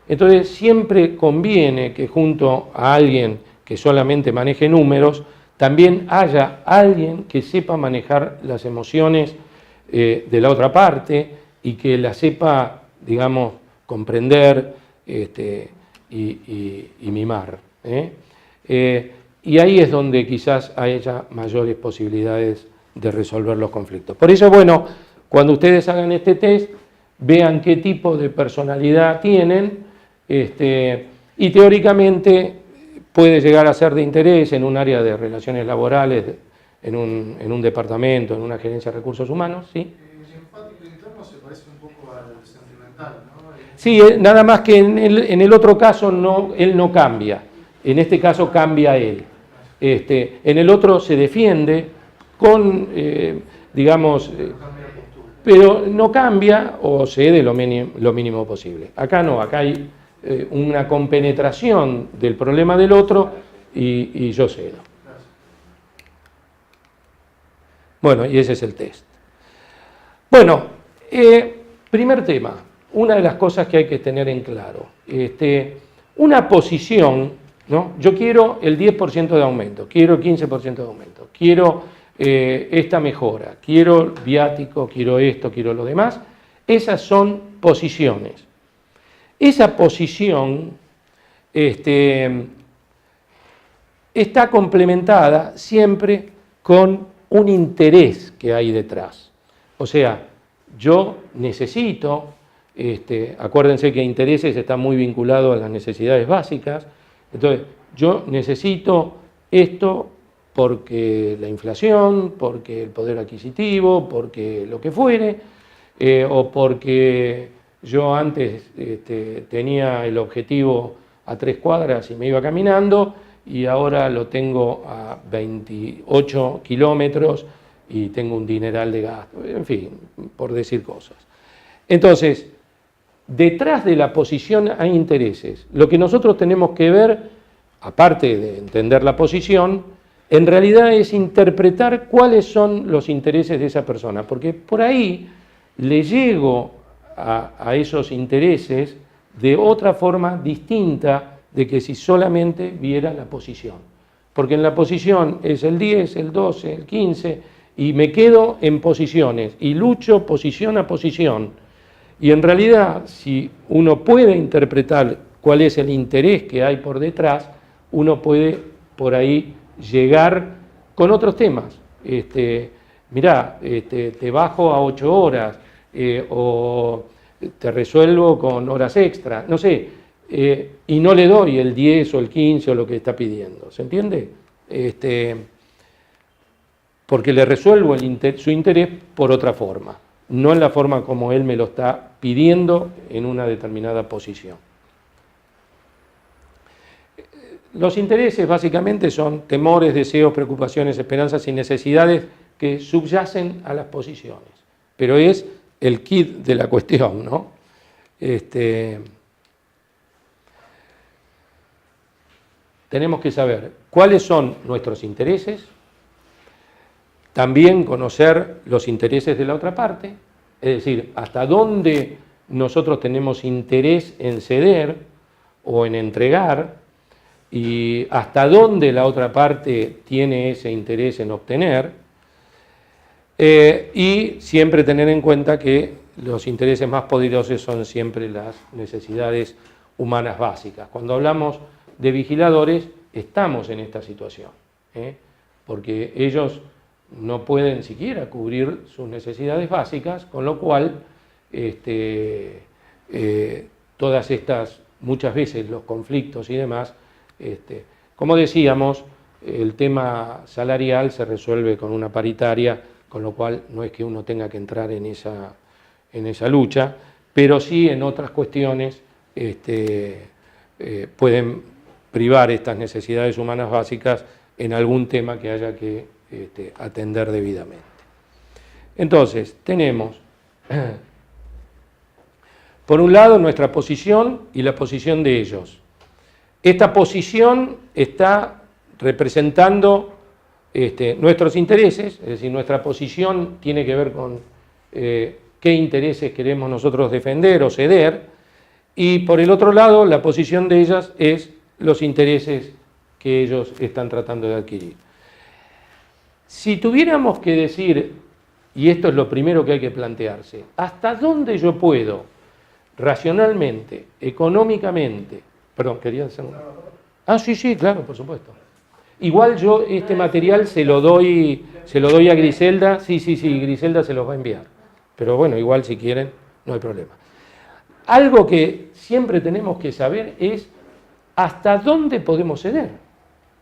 Entonces siempre conviene que junto a alguien que solamente maneje números, también haya alguien que sepa manejar las emociones de la otra parte y que la sepa, digamos, comprender y mimar. Y ahí es donde quizás haya mayores posibilidades de resolver los conflictos. Por eso, bueno, cuando ustedes hagan este test, vean qué tipo de personalidad tienen y teóricamente puede llegar a ser de interés en un área de relaciones laborales, en un departamento, en una gerencia de recursos humanos, ¿sí? El empático interno se parece un poco al sentimental, ¿no? Sí, nada más que en el otro caso él no cambia, en este caso cambia él. En el otro se defiende con, digamos, pero no cambia o cede lo mínimo posible. Acá no, acá hay una compenetración del problema del otro y yo cedo. Bueno, y ese es el test. Bueno, primer tema, una de las cosas que hay que tener en claro. Una posición, ¿no? Yo quiero el 10% de aumento, quiero el 15% de aumento, quiero esta mejora, quiero viático, quiero esto, quiero lo demás. Esas son posiciones. Esa posición está complementada siempre con un interés que hay detrás. O sea, yo necesito, acuérdense que intereses está muy vinculado a las necesidades básicas, entonces yo necesito esto porque la inflación, porque el poder adquisitivo, porque lo que fuere, o porque yo antes tenía el objetivo a 3 cuadras y me iba caminando y ahora lo tengo a 28 kilómetros y tengo un dineral de gasto, en fin, por decir cosas. Entonces, detrás de la posición hay intereses. Lo que nosotros tenemos que ver, aparte de entender la posición, en realidad es interpretar cuáles son los intereses de esa persona, porque por ahí le llego a esos intereses de otra forma distinta de que si solamente viera la posición. porque en la posición es el 10, el 12, el 15, y me quedo en posiciones, y lucho posición a posición. Y en realidad, si uno puede interpretar cuál es el interés que hay por detrás, uno puede por ahí llegar con otros temas. Mirá, te bajo a 8 horas, o te resuelvo con horas extra, no sé, y no le doy el 10 o el 15 o lo que está pidiendo, ¿se entiende? Porque le resuelvo su interés por otra forma, no en la forma como él me lo está pidiendo en una determinada posición. Los intereses básicamente son temores, deseos, preocupaciones, esperanzas y necesidades que subyacen a las posiciones, pero es el quid de la cuestión, ¿no? Tenemos que saber cuáles son nuestros intereses, también conocer los intereses de la otra parte, es decir, hasta dónde nosotros tenemos interés en ceder o en entregar, y hasta dónde la otra parte tiene ese interés en obtener, y siempre tener en cuenta que los intereses más poderosos son siempre las necesidades humanas básicas. Cuando hablamos de vigiladores, estamos en esta situación, porque ellos no pueden siquiera cubrir sus necesidades básicas, con lo cual todas estas, muchas veces los conflictos y demás, como decíamos, el tema salarial se resuelve con una paritaria, con lo cual no es que uno tenga que entrar en esa lucha, pero sí en otras cuestiones pueden privar estas necesidades humanas básicas en algún tema que haya que atender debidamente. Entonces, tenemos, por un lado, nuestra posición y la posición de ellos. Esta posición está representando nuestros intereses, es decir, nuestra posición tiene que ver con qué intereses queremos nosotros defender o ceder, y por el otro lado, la posición de ellas es los intereses que ellos están tratando de adquirir. Si tuviéramos que decir, y esto es lo primero que hay que plantearse, ¿hasta dónde yo puedo racionalmente, económicamente? Perdón, quería hacer una... Ah, sí, claro, por supuesto. Igual yo este material se lo doy a Griselda, sí, Griselda se los va a enviar. Pero bueno, igual si quieren, no hay problema. Algo que siempre tenemos que saber es hasta dónde podemos ceder.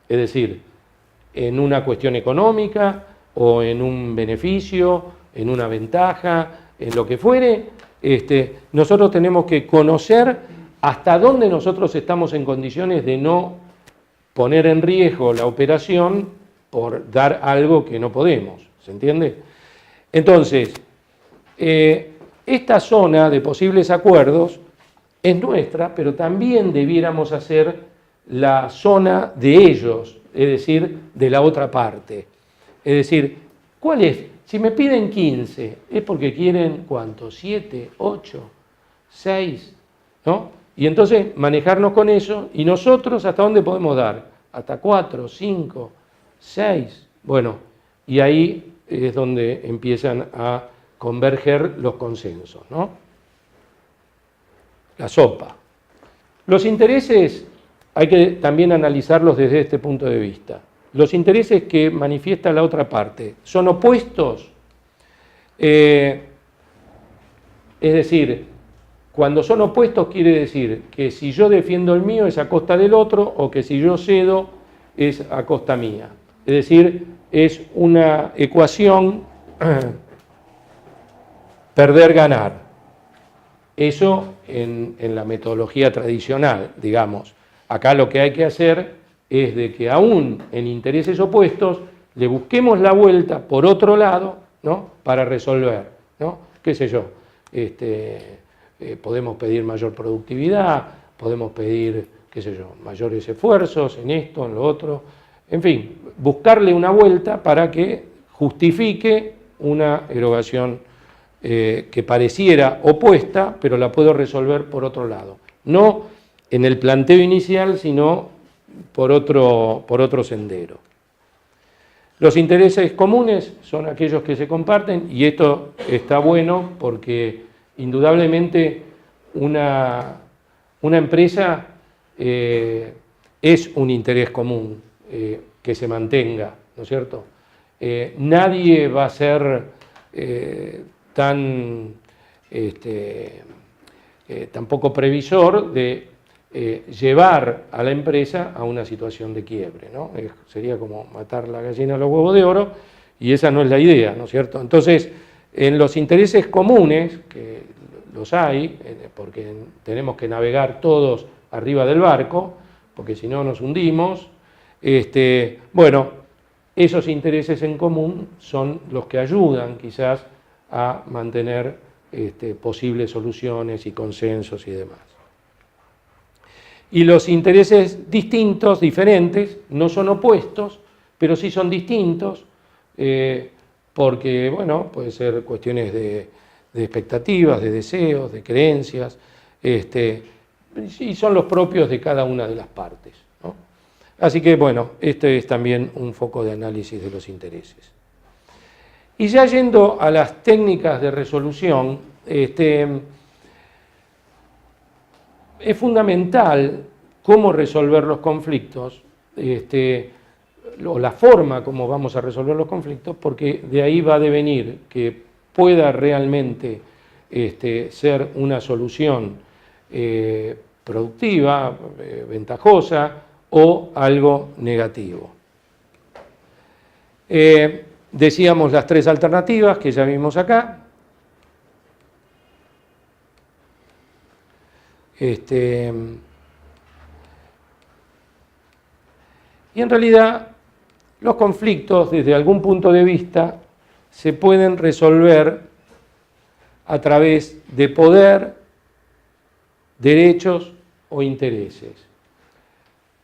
Es decir, en una cuestión económica o en un beneficio, en una ventaja, en lo que fuere, nosotros tenemos que conocer hasta dónde nosotros estamos en condiciones de no poner en riesgo la operación por dar algo que no podemos, ¿se entiende? Entonces, esta zona de posibles acuerdos es nuestra, pero también debiéramos hacer la zona de ellos, es decir, de la otra parte. Es decir, ¿cuál es? Si me piden 15, es porque quieren, ¿cuánto? 7, 8, 6, ¿no? Y entonces manejarnos con eso, y nosotros ¿hasta dónde podemos dar? Hasta 4, 5, 6. Bueno, y ahí es donde empiezan a converger los consensos, ¿no? La sopa. Los intereses hay que también analizarlos desde este punto de vista. Los intereses que manifiesta la otra parte son opuestos, es decir, cuando son opuestos quiere decir que si yo defiendo el mío es a costa del otro, o que si yo cedo es a costa mía. Es decir, es una ecuación perder-ganar. Eso en la metodología tradicional, digamos. Acá lo que hay que hacer es de que aún en intereses opuestos le busquemos la vuelta por otro lado, ¿no? Para resolver, ¿no? ¿Qué sé yo? Podemos pedir mayor productividad, podemos pedir, qué sé yo, mayores esfuerzos en esto, en lo otro, en fin, buscarle una vuelta para que justifique una erogación que pareciera opuesta, pero la puedo resolver por otro lado. No en el planteo inicial, sino por otro sendero. Los intereses comunes son aquellos que se comparten, y esto está bueno porque indudablemente una empresa es un interés común que se mantenga, ¿no es cierto? Nadie va a ser tan poco previsor de llevar a la empresa a una situación de quiebre, ¿no? Sería como matar la gallina a los huevos de oro, y esa no es la idea, ¿no es cierto? Entonces, en los intereses comunes, que los hay, porque tenemos que navegar todos arriba del barco, porque si no nos hundimos, bueno, esos intereses en común son los que ayudan quizás a mantener posibles soluciones y consensos y demás. Y los intereses distintos, diferentes, no son opuestos, pero sí son distintos, porque, bueno, puede ser cuestiones de expectativas, de deseos, de creencias, y son los propios de cada una de las partes, ¿no? Así que, bueno, este es también un foco de análisis de los intereses. Y ya yendo a las técnicas de resolución, es fundamental cómo resolver los conflictos, o la forma como vamos a resolver los conflictos, porque de ahí va a devenir que pueda realmente ser una solución productiva, ventajosa, o algo negativo. Decíamos las tres alternativas que ya vimos acá. Y en realidad los conflictos, desde algún punto de vista, se pueden resolver a través de poder, derechos o intereses.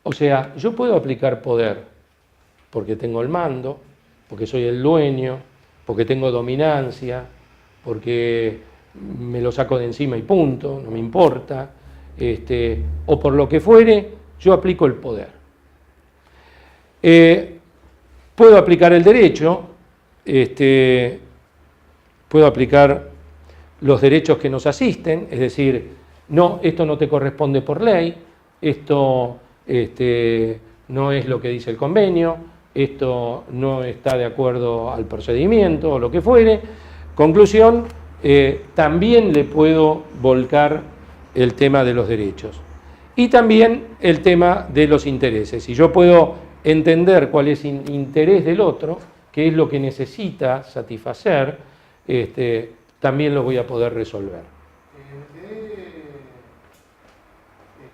O sea, yo puedo aplicar poder porque tengo el mando, porque soy el dueño, porque tengo dominancia, porque me lo saco de encima y punto, no me importa, o por lo que fuere, yo aplico el poder. Puedo aplicar el derecho, puedo aplicar los derechos que nos asisten, es decir, no, esto no te corresponde por ley, esto no es lo que dice el convenio, esto no está de acuerdo al procedimiento o lo que fuere. Conclusión, también le puedo volcar el tema de los derechos y también el tema de los intereses. Si yo puedo entender cuál es el interés del otro, qué es lo que necesita satisfacer, también lo voy a poder resolver.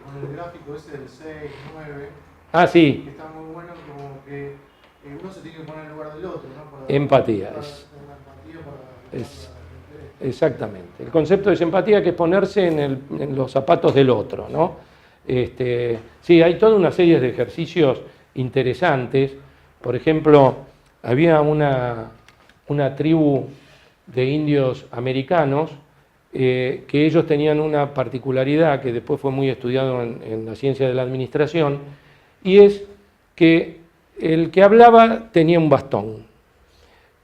Con el gráfico ese del 6, 9, ah, sí, que está muy bueno, como que uno se tiene que poner en el lugar del otro, ¿no? Empatía. Exactamente. El concepto de empatía, que es ponerse en los zapatos del otro, ¿no? Sí, hay toda una serie de ejercicios interesantes. Por ejemplo, había una tribu de indios americanos que ellos tenían una particularidad que después fue muy estudiado en la ciencia de la administración, y es que el que hablaba tenía un bastón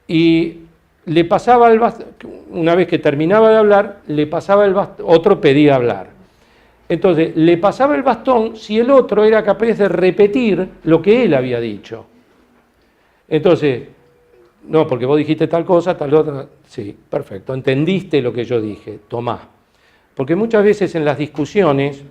y le pasaba el bastón, una vez que terminaba de hablar, le pasaba el bastón, otro pedía hablar. Entonces, le pasaba el bastón si el otro era capaz de repetir lo que él había dicho. Entonces, no, porque vos dijiste tal cosa, tal otra. Sí, perfecto, entendiste lo que yo dije, tomá. Porque muchas veces en las discusiones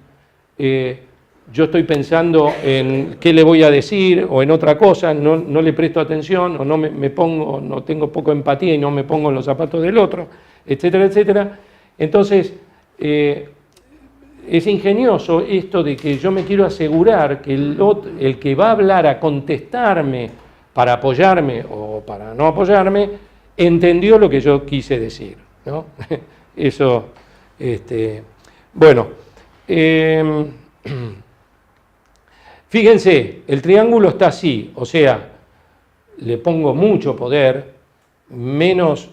yo estoy pensando en qué le voy a decir o en otra cosa, no le presto atención o no tengo poco empatía y no me pongo en los zapatos del otro, etcétera, etcétera. Entonces, es ingenioso esto de que yo me quiero asegurar que el que va a hablar a contestarme para apoyarme o para no apoyarme, entendió lo que yo quise decir, ¿no? Eso, bueno, fíjense, el triángulo está así, o sea, le pongo mucho poder, menos,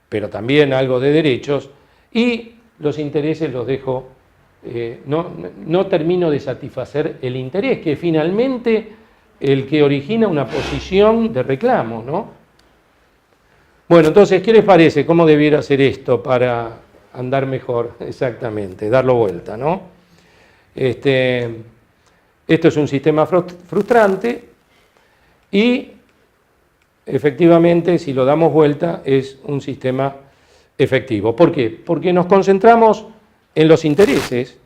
pero también algo de derechos, y los intereses los dejo no termino de satisfacer el interés, que es finalmente el que origina una posición de reclamo, ¿no? Bueno, entonces, ¿qué les parece? ¿Cómo debiera ser esto para andar mejor? Exactamente, darlo vuelta, ¿no? Esto es un sistema frustrante y efectivamente, si lo damos vuelta, es un sistema efectivo. ¿Por qué? Porque nos concentramos en los intereses,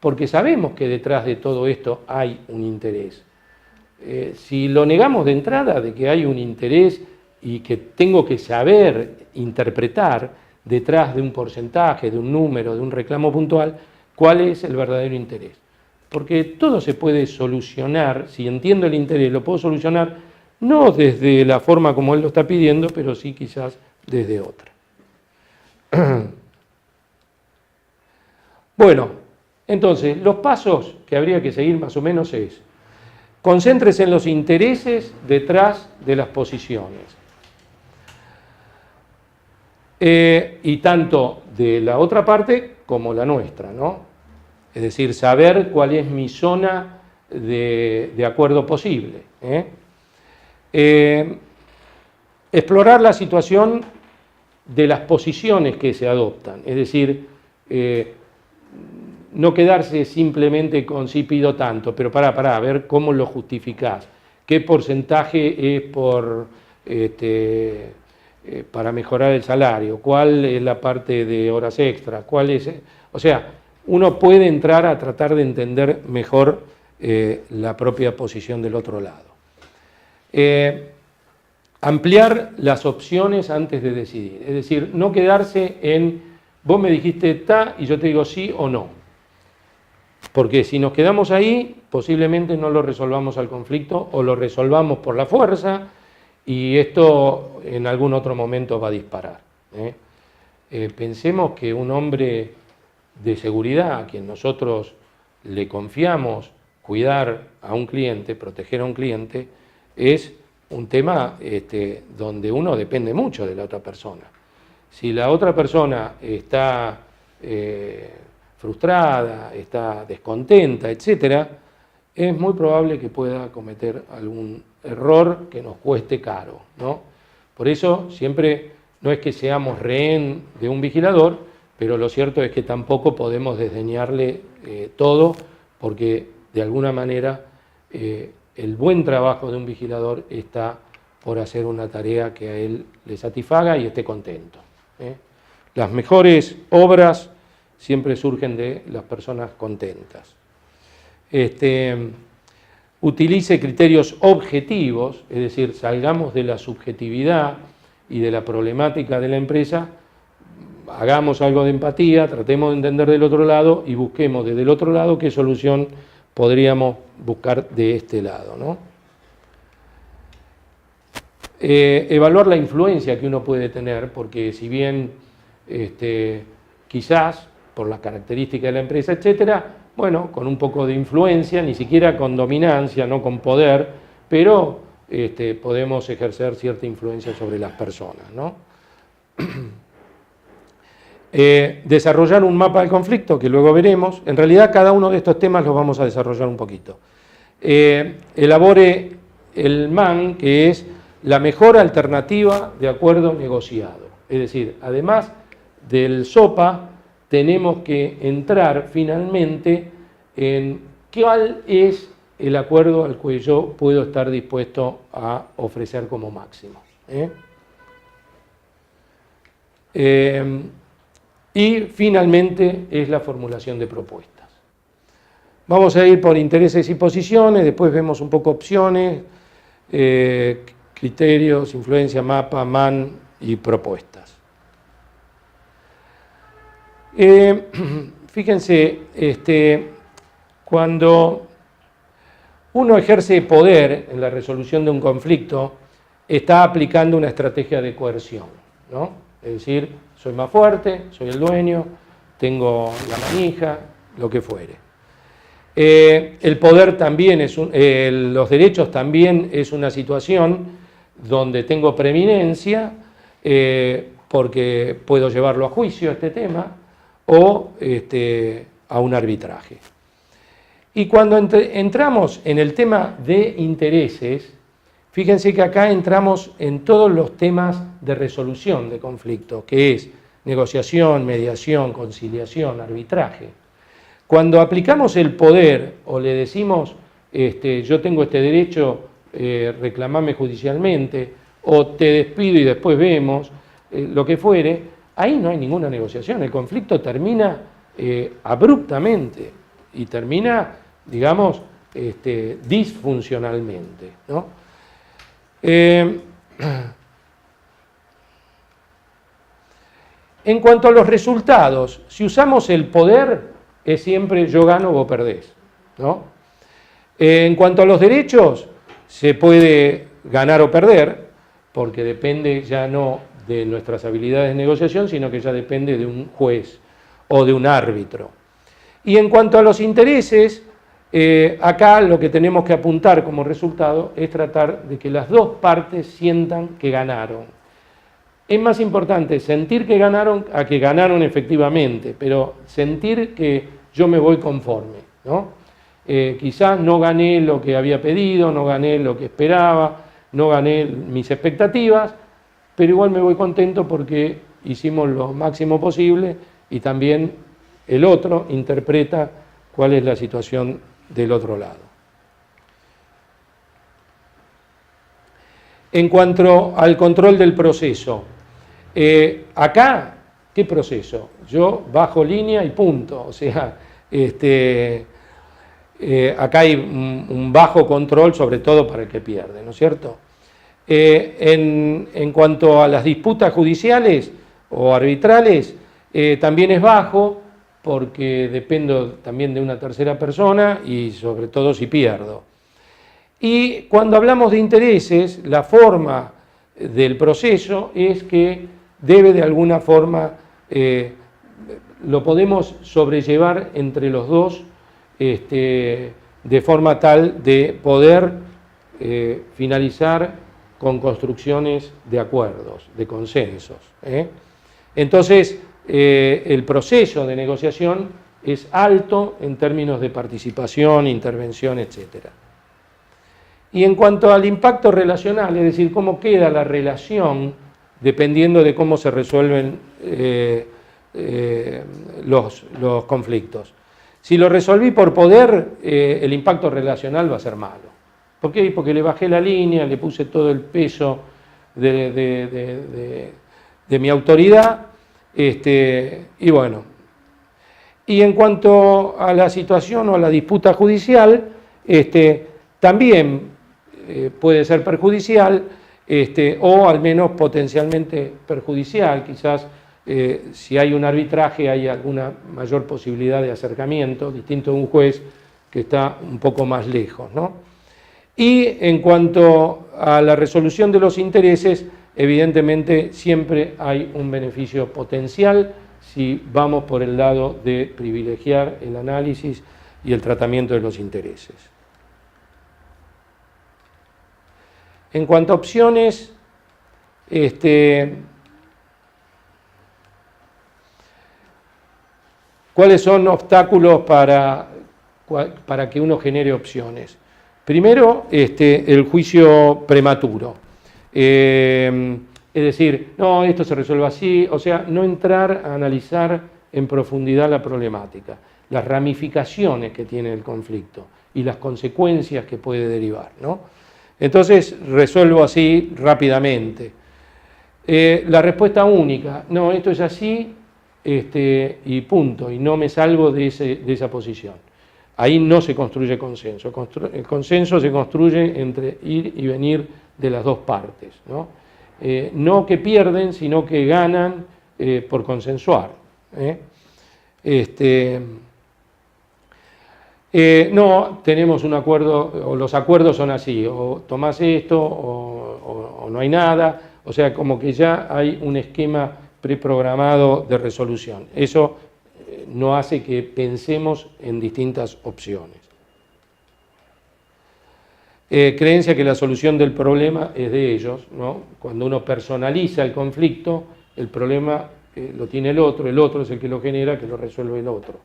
porque sabemos que detrás de todo esto hay un interés. Si lo negamos de entrada, de que hay un interés y que tengo que saber interpretar detrás de un porcentaje, de un número, de un reclamo puntual, cuál es el verdadero interés. Porque todo se puede solucionar, si entiendo el interés, lo puedo solucionar no desde la forma como él lo está pidiendo, pero sí quizás desde otra. Bueno, entonces, los pasos que habría que seguir más o menos es: concéntrese en los intereses detrás de las posiciones. Y tanto de la otra parte como la nuestra, ¿no? Es decir, saber cuál es mi zona de acuerdo posible. Explorar la situación de las posiciones que se adoptan, es decir, no quedarse simplemente con sí pido tanto, pero a ver cómo lo justificás, qué porcentaje es para mejorar el salario, cuál es la parte de horas extras, cuál es, o sea, uno puede entrar a tratar de entender mejor la propia posición del otro lado. Ampliar las opciones antes de decidir, es decir, no quedarse en vos me dijiste ta y yo te digo sí o no, porque si nos quedamos ahí posiblemente no lo resolvamos al conflicto o lo resolvamos por la fuerza y esto en algún otro momento va a disparar. Pensemos que un hombre de seguridad a quien nosotros le confiamos cuidar a un cliente, proteger a un cliente, es un tema donde uno depende mucho de la otra persona. Si la otra persona está frustrada, está descontenta, etc., es muy probable que pueda cometer algún error que nos cueste caro, ¿no? Por eso siempre no es que seamos rehén de un vigilador, pero lo cierto es que tampoco podemos desdeñarle todo, porque de alguna manera el buen trabajo de un vigilador está por hacer una tarea que a él le satisfaga y esté contento. Las mejores obras siempre surgen de las personas contentas. Utilice criterios objetivos, es decir, salgamos de la subjetividad y de la problemática de la empresa, hagamos algo de empatía, tratemos de entender del otro lado y busquemos desde el otro lado qué solución podríamos buscar de este lado, ¿no? Evaluar la influencia que uno puede tener, porque si bien quizás por las características de la empresa, etcétera, bueno, con un poco de influencia, ni siquiera con dominancia, no con poder, pero podemos ejercer cierta influencia sobre las personas, ¿no? Desarrollar un mapa del conflicto, que luego veremos. En realidad cada uno de estos temas los vamos a desarrollar un poquito. Elabore el MAN, que es la mejor alternativa de acuerdo negociado. Es decir, además del SOPA, tenemos que entrar finalmente en cuál es el acuerdo al que yo puedo estar dispuesto a ofrecer como máximo. Y finalmente es la formulación de propuestas. Vamos a ir por intereses y posiciones, después vemos un poco opciones, criterios, influencia, mapa, MAN y propuestas. Fíjense, cuando uno ejerce poder en la resolución de un conflicto, está aplicando una estrategia de coerción, ¿no? Es decir, soy más fuerte, soy el dueño, tengo la manija, lo que fuere. El poder también es los derechos también es una situación donde tengo preeminencia, porque puedo llevarlo a juicio este tema, o a un arbitraje. Y cuando entramos en el tema de intereses, fíjense que acá entramos en todos los temas de resolución de conflictos, que es negociación, mediación, conciliación, arbitraje. Cuando aplicamos el poder o le decimos, yo tengo este derecho, reclamame judicialmente, o te despido y después vemos, lo que fuere, ahí no hay ninguna negociación, el conflicto termina abruptamente y termina, digamos, disfuncionalmente, ¿no? En cuanto a los resultados, si usamos el poder, es siempre yo gano, vos perdés, ¿no? En cuanto a los derechos, se puede ganar o perder, porque depende ya no de nuestras habilidades de negociación, sino que ya depende de un juez o de un árbitro. Y en cuanto a los intereses, acá lo que tenemos que apuntar como resultado es tratar de que las dos partes sientan que ganaron. Es más importante sentir que ganaron a que ganaron efectivamente, pero sentir que yo me voy conforme, ¿no? Quizás no gané lo que había pedido, no gané lo que esperaba, no gané mis expectativas, pero igual me voy contento porque hicimos lo máximo posible y también el otro interpreta cuál es la situación del otro lado. En cuanto al control del proceso, acá, ¿qué proceso? Yo bajo línea y punto, o sea, acá hay un bajo control, sobre todo para el que pierde, ¿no es cierto? En cuanto a las disputas judiciales o arbitrales, también es bajo, porque dependo también de una tercera persona y sobre todo si pierdo. Y cuando hablamos de intereses, la forma del proceso es que debe de alguna forma, lo podemos sobrellevar entre los dos de forma tal de poder finalizar con construcciones de acuerdos, de consensos. Entonces, el proceso de negociación es alto en términos de participación, intervención, etc. Y en cuanto al impacto relacional, es decir, cómo queda la relación dependiendo de cómo se resuelven los conflictos. Si lo resolví por poder, el impacto relacional va a ser malo. ¿Por qué? Porque le bajé la línea, le puse todo el peso de mi autoridad, y bueno. Y en cuanto a la situación o a la disputa judicial, también puede ser perjudicial, o al menos potencialmente perjudicial. Quizás si hay un arbitraje hay alguna mayor posibilidad de acercamiento, distinto de un juez que está un poco más lejos, ¿no? Y en cuanto a la resolución de los intereses, evidentemente siempre hay un beneficio potencial si vamos por el lado de privilegiar el análisis y el tratamiento de los intereses. En cuanto a opciones, ¿cuáles son obstáculos para que uno genere opciones? Primero, el juicio prematuro. Es decir, no, esto se resuelve así, o sea, no entrar a analizar en profundidad la problemática, las ramificaciones que tiene el conflicto y las consecuencias que puede derivar, ¿no? Entonces, resuelvo así rápidamente. La respuesta única, no, esto es así, y punto, y no me salgo de esa posición. Ahí no se construye consenso. El consenso se construye entre ir y venir de las dos partes, ¿no? No que pierden, sino que ganan por consensuar. No, tenemos un acuerdo, o los acuerdos son así, o tomás esto, o no hay nada, o sea, como que ya hay un esquema preprogramado de resolución. Eso no hace que pensemos en distintas opciones. Creencia que la solución del problema es de ellos, ¿no? Cuando uno personaliza el conflicto, el problema lo tiene el otro es el que lo genera, que lo resuelve el otro.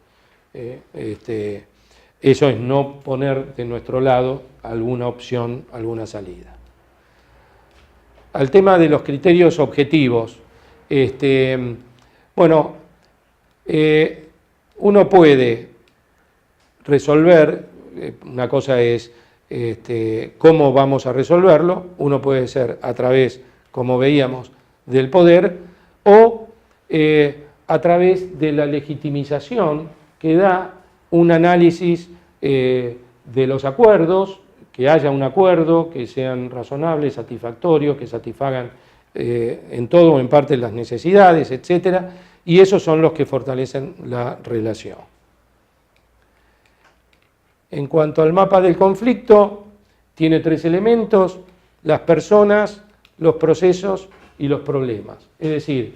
Eso es no poner de nuestro lado alguna opción, alguna salida. Al tema de los criterios objetivos, bueno, uno puede resolver, una cosa es cómo vamos a resolverlo, uno puede ser a través, como veíamos, del poder o a través de la legitimización que da un análisis de los acuerdos, que haya un acuerdo, que sean razonables, satisfactorios, que satisfagan en todo o en parte las necesidades, etc. Y esos son los que fortalecen la relación. En cuanto al mapa del conflicto, tiene 3 elementos: las personas, los procesos y los problemas. Es decir,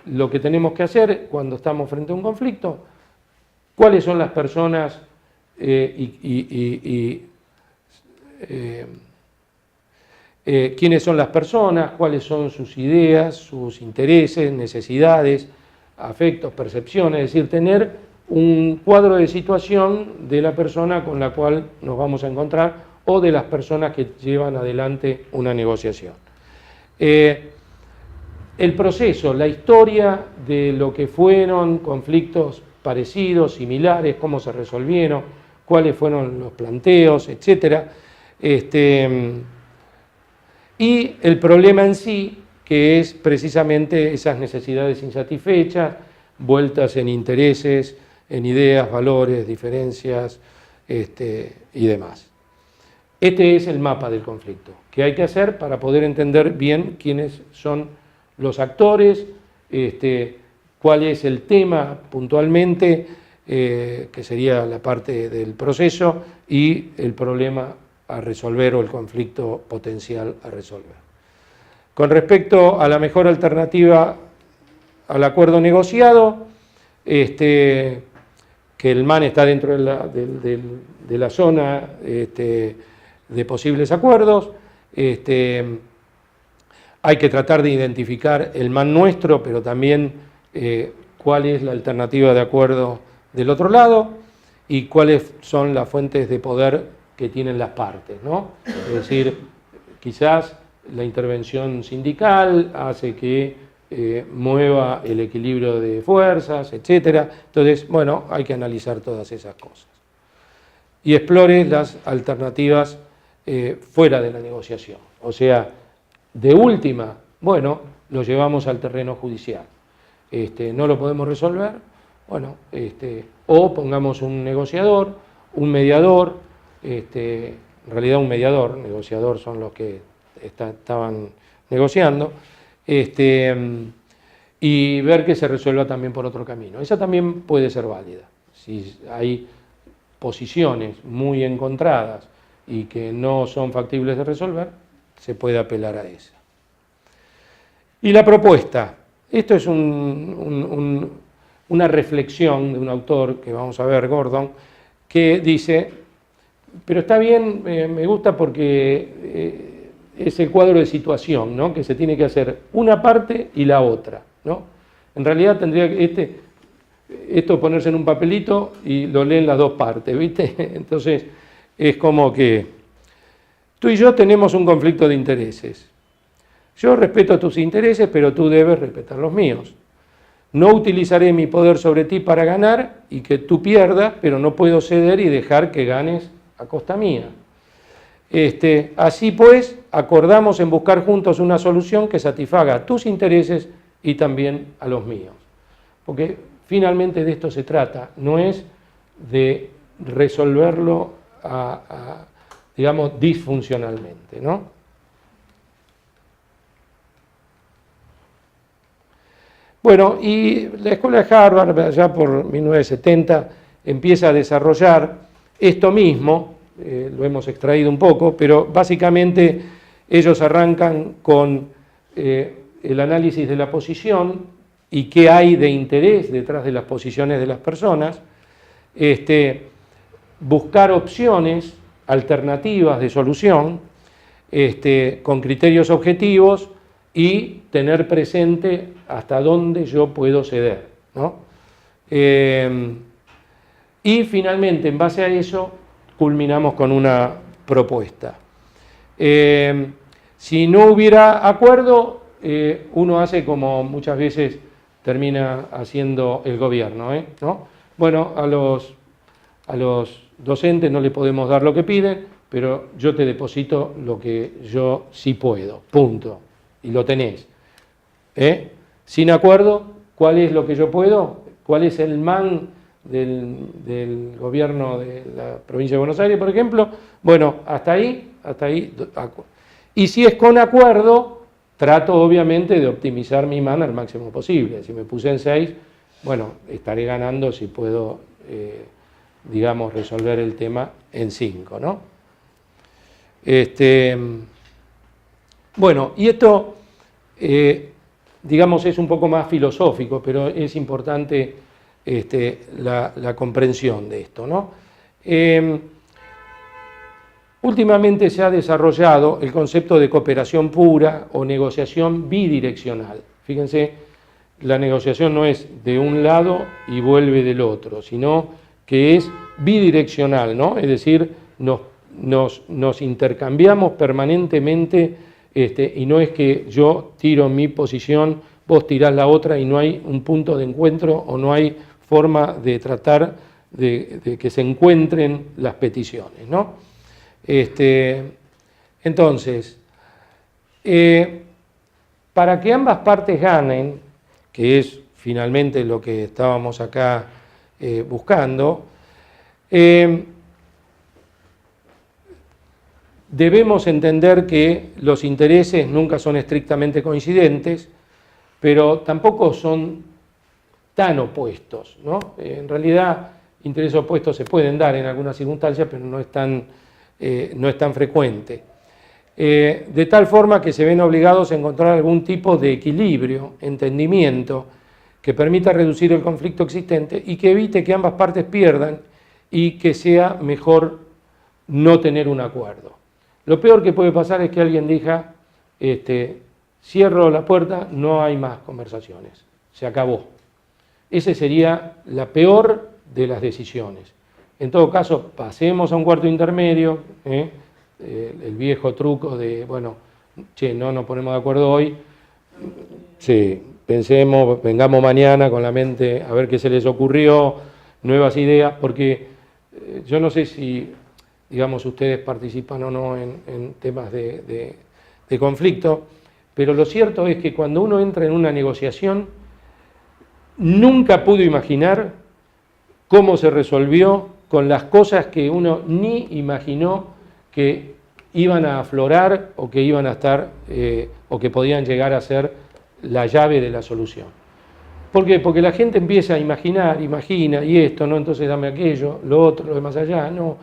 lo que tenemos que hacer cuando estamos frente a un conflicto, cuáles son las personas quiénes son las personas, cuáles son sus ideas, sus intereses, necesidades, afectos, percepciones, es decir, tener un cuadro de situación de la persona con la cual nos vamos a encontrar o de las personas que llevan adelante una negociación. El proceso, la historia de lo que fueron conflictos parecidos, similares, cómo se resolvieron, cuáles fueron los planteos, etc. Y el problema en sí, que es precisamente esas necesidades insatisfechas, vueltas en intereses, en ideas, valores, diferencias y demás. Este es el mapa del conflicto que hay que hacer para poder entender bien quiénes son los actores, cuál es el tema puntualmente, que sería la parte del proceso, y el problema a resolver o el conflicto potencial a resolver. Con respecto a la mejor alternativa al acuerdo negociado, que el MAN está dentro de la zona de posibles acuerdos, hay que tratar de identificar el MAN nuestro, pero también cuál es la alternativa de acuerdo del otro lado y cuáles son las fuentes de poder que tienen las partes, ¿no? Es decir, quizás la intervención sindical hace que mueva el equilibrio de fuerzas, etc. Entonces, bueno, hay que analizar todas esas cosas. Y explore las alternativas fuera de la negociación. O sea, de última, bueno, lo llevamos al terreno judicial. No lo podemos resolver, bueno, o pongamos un negociador, un mediador, en realidad un mediador, negociador son los que estaban negociando, y ver que se resuelva también por otro camino. Esa también puede ser válida. Si hay posiciones muy encontradas y que no son factibles de resolver, se puede apelar a esa. Y la propuesta. Esto es una reflexión de un autor que vamos a ver, Gordon, que dice, pero está bien, me gusta porque es el cuadro de situación, ¿no? Que se tiene que hacer una parte y la otra, ¿no? En realidad tendría que esto ponerse en un papelito y lo leen las dos partes, ¿viste? Entonces es como que tú y yo tenemos un conflicto de intereses. Yo respeto tus intereses, pero tú debes respetar los míos. No utilizaré mi poder sobre ti para ganar y que tú pierdas, pero no puedo ceder y dejar que ganes a costa mía. Así pues, acordamos en buscar juntos una solución que satisfaga a tus intereses y también a los míos. Porque finalmente de esto se trata, no es de resolverlo digamos, disfuncionalmente, ¿no? Bueno, y la Escuela de Harvard, allá por 1970, empieza a desarrollar esto mismo, lo hemos extraído un poco, pero básicamente ellos arrancan con el análisis de la posición y qué hay de interés detrás de las posiciones de las personas, buscar opciones alternativas de solución con criterios objetivos y tener presente hasta dónde yo puedo ceder, ¿no? y finalmente, en base a eso, culminamos con una propuesta. Si no hubiera acuerdo, uno hace como muchas veces termina haciendo el gobierno, ¿no? Bueno, a los docentes no le podemos dar lo que piden, pero yo te deposito lo que yo sí puedo, punto, y lo tenés. Sin acuerdo, ¿cuál es lo que yo puedo? ¿Cuál es el MAN del gobierno de la provincia de Buenos Aires, por ejemplo? Bueno, hasta ahí. Y si es con acuerdo, trato obviamente de optimizar mi MAN al máximo posible. Si me puse en 6, bueno, estaré ganando si puedo, digamos, resolver el tema en 5, ¿no? Bueno, y esto, digamos, es un poco más filosófico, pero es importante la comprensión de esto, ¿no? Últimamente se ha desarrollado el concepto de cooperación pura o negociación bidireccional. Fíjense, la negociación no es de un lado y vuelve del otro, sino que es bidireccional, ¿no? Es decir, nos intercambiamos permanentemente y no es que yo tiro mi posición, vos tirás la otra y no hay un punto de encuentro o no hay forma de tratar de que se encuentren las peticiones, ¿no? Entonces, para que ambas partes ganen, que es finalmente lo que estábamos acá buscando, debemos entender que los intereses nunca son estrictamente coincidentes, pero tampoco son tan opuestos, ¿no? En realidad, intereses opuestos se pueden dar en algunas circunstancias, pero no es tan frecuente. De tal forma que se ven obligados a encontrar algún tipo de equilibrio, entendimiento, que permita reducir el conflicto existente y que evite que ambas partes pierdan y que sea mejor no tener un acuerdo. Lo peor que puede pasar es que alguien diga, cierro la puerta, no hay más conversaciones, se acabó. Esa sería la peor de las decisiones. En todo caso, pasemos a un cuarto intermedio, el viejo truco de, bueno, che, no nos ponemos de acuerdo hoy, sí, pensemos, vengamos mañana con la mente a ver qué se les ocurrió, nuevas ideas, porque yo no sé si, digamos, ustedes participan o no en temas de conflicto, pero lo cierto es que cuando uno entra en una negociación, nunca pudo imaginar cómo se resolvió con las cosas que uno ni imaginó que iban a aflorar o que iban a estar o que podían llegar a ser la llave de la solución. ¿Por qué? Porque la gente empieza a imaginar, imagina, y esto, ¿no? Entonces dame aquello, lo otro, lo de más allá, no.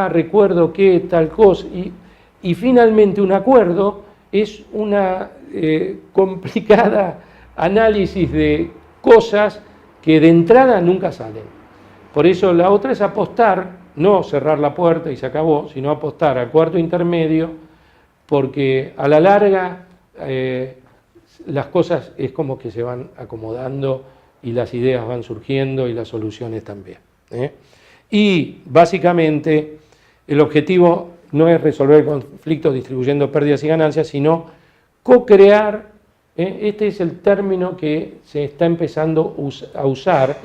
Recuerdo que tal cosa. Y finalmente un acuerdo es una complicada análisis de cosas que de entrada nunca salen. Por eso la otra es apostar, no cerrar la puerta y se acabó, sino apostar al cuarto intermedio, porque a la larga las cosas es como que se van acomodando y las ideas van surgiendo y las soluciones también. Y básicamente el objetivo no es resolver conflictos distribuyendo pérdidas y ganancias, sino co-crear. Este es el término que se está empezando a usar,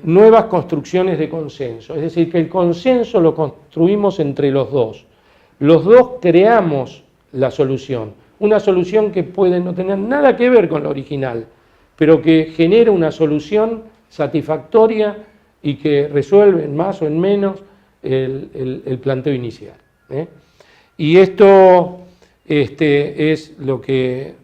nuevas construcciones de consenso. Es decir, que el consenso lo construimos entre los dos. Los dos creamos la solución. Una solución que puede no tener nada que ver con la original, pero que genera una solución satisfactoria y que resuelve en más o en menos el planteo inicial. Y esto es lo que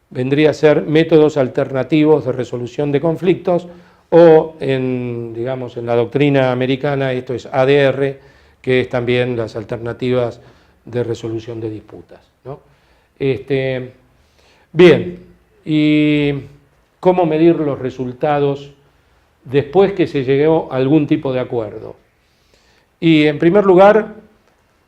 vendría a ser métodos alternativos de resolución de conflictos, o digamos, en la doctrina americana esto es ADR, que es también las alternativas de resolución de disputas, ¿no? Bien, ¿y cómo medir los resultados después que se llegó a algún tipo de acuerdo? Y en primer lugar,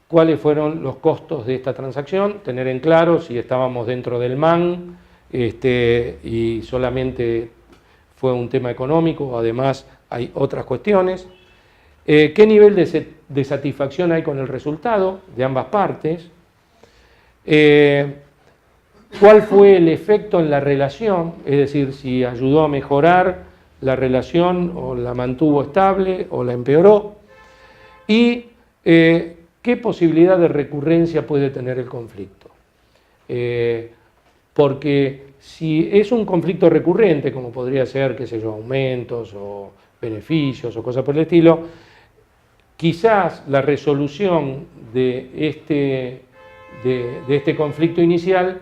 ¿cuáles fueron los costos de esta transacción? Tener en claro si estábamos dentro del MAN y solamente fue un tema económico, o además hay otras cuestiones. ¿Qué nivel de satisfacción hay con el resultado de ambas partes? ¿Cuál fue el efecto en la relación? Es decir, si ayudó a mejorar la relación o la mantuvo estable o la empeoró. Y ¿qué posibilidad de recurrencia puede tener el conflicto? Porque si es un conflicto recurrente, como podría ser, qué sé yo, aumentos o beneficios o cosas por el estilo, quizás la resolución de este conflicto inicial,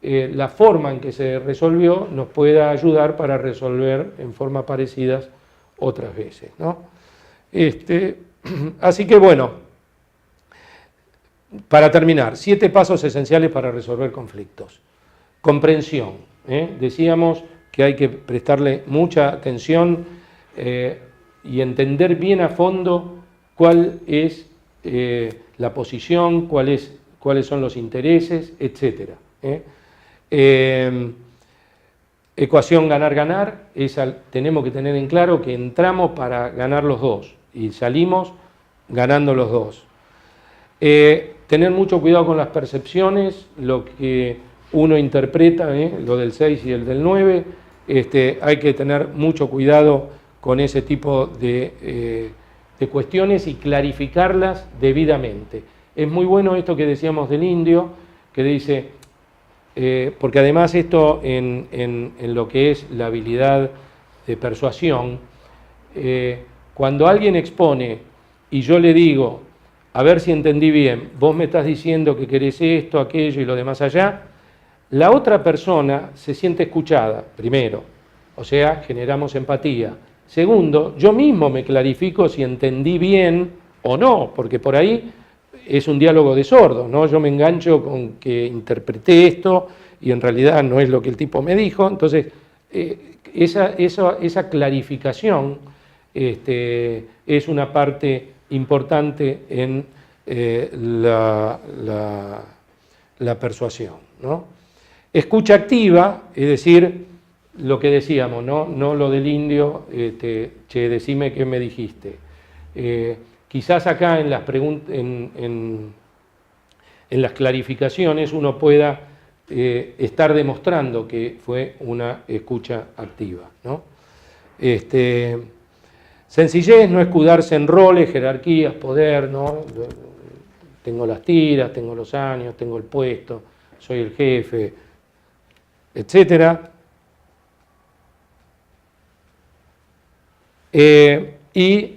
la forma en que se resolvió, nos pueda ayudar para resolver en forma parecidas otras veces, ¿no? Así que bueno, para terminar, 7 pasos esenciales para resolver conflictos. Comprensión, decíamos que hay que prestarle mucha atención y entender bien a fondo cuál es la posición, cuáles son los intereses, etc. Ecuación ganar-ganar, tenemos que tener en claro que entramos para ganar los dos y salimos ganando los dos. Tener mucho cuidado con las percepciones, lo que uno interpreta, lo del 6 y el del 9, hay que tener mucho cuidado con ese tipo de cuestiones y clarificarlas debidamente. Es muy bueno esto que decíamos del indio, que dice, porque además esto en lo que es la habilidad de persuasión, cuando alguien expone y yo le digo, a ver si entendí bien, vos me estás diciendo que querés esto, aquello y lo demás allá, la otra persona se siente escuchada, primero, o sea, generamos empatía. Segundo, yo mismo me clarifico si entendí bien o no, porque por ahí es un diálogo de sordos, ¿no? Yo me engancho con que interpreté esto y en realidad no es lo que el tipo me dijo. Entonces, esa clarificación es una parte importante en la persuasión, ¿no? Escucha activa, es decir, lo que decíamos, no lo del indio, che, decime qué me dijiste. Quizás acá en las en las clarificaciones uno pueda estar demostrando que fue una escucha activa, ¿no? Sencillez, no escudarse en roles, jerarquías, poder, ¿no? Tengo las tiras, tengo los años, tengo el puesto, soy el jefe, etcétera. Y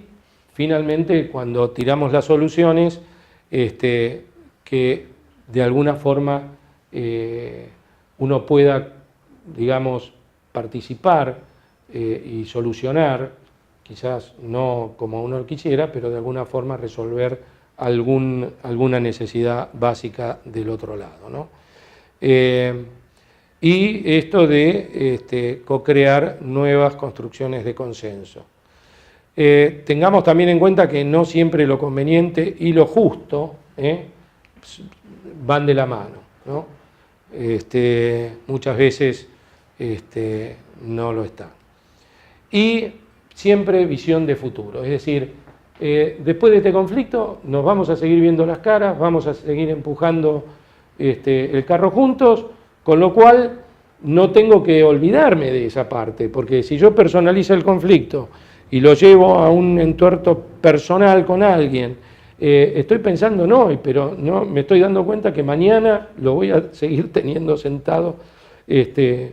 finalmente, cuando tiramos las soluciones, que de alguna forma uno pueda, digamos, participar y solucionar, quizás no como uno quisiera, pero de alguna forma resolver alguna necesidad básica del otro lado, ¿no? Y esto de co-crear nuevas construcciones de consenso. Tengamos también en cuenta que no siempre lo conveniente y lo justo van de la mano, ¿no? Muchas veces no lo están. Y siempre visión de futuro, es decir, después de este conflicto nos vamos a seguir viendo las caras, vamos a seguir empujando el carro juntos, con lo cual no tengo que olvidarme de esa parte, porque si yo personalizo el conflicto y lo llevo a un entuerto personal con alguien, estoy pensando en hoy, pero no me estoy dando cuenta que mañana lo voy a seguir teniendo sentado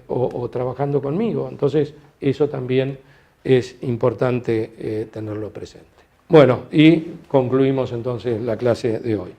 o trabajando conmigo. Entonces, eso también es importante tenerlo presente. Bueno, y concluimos entonces la clase de hoy.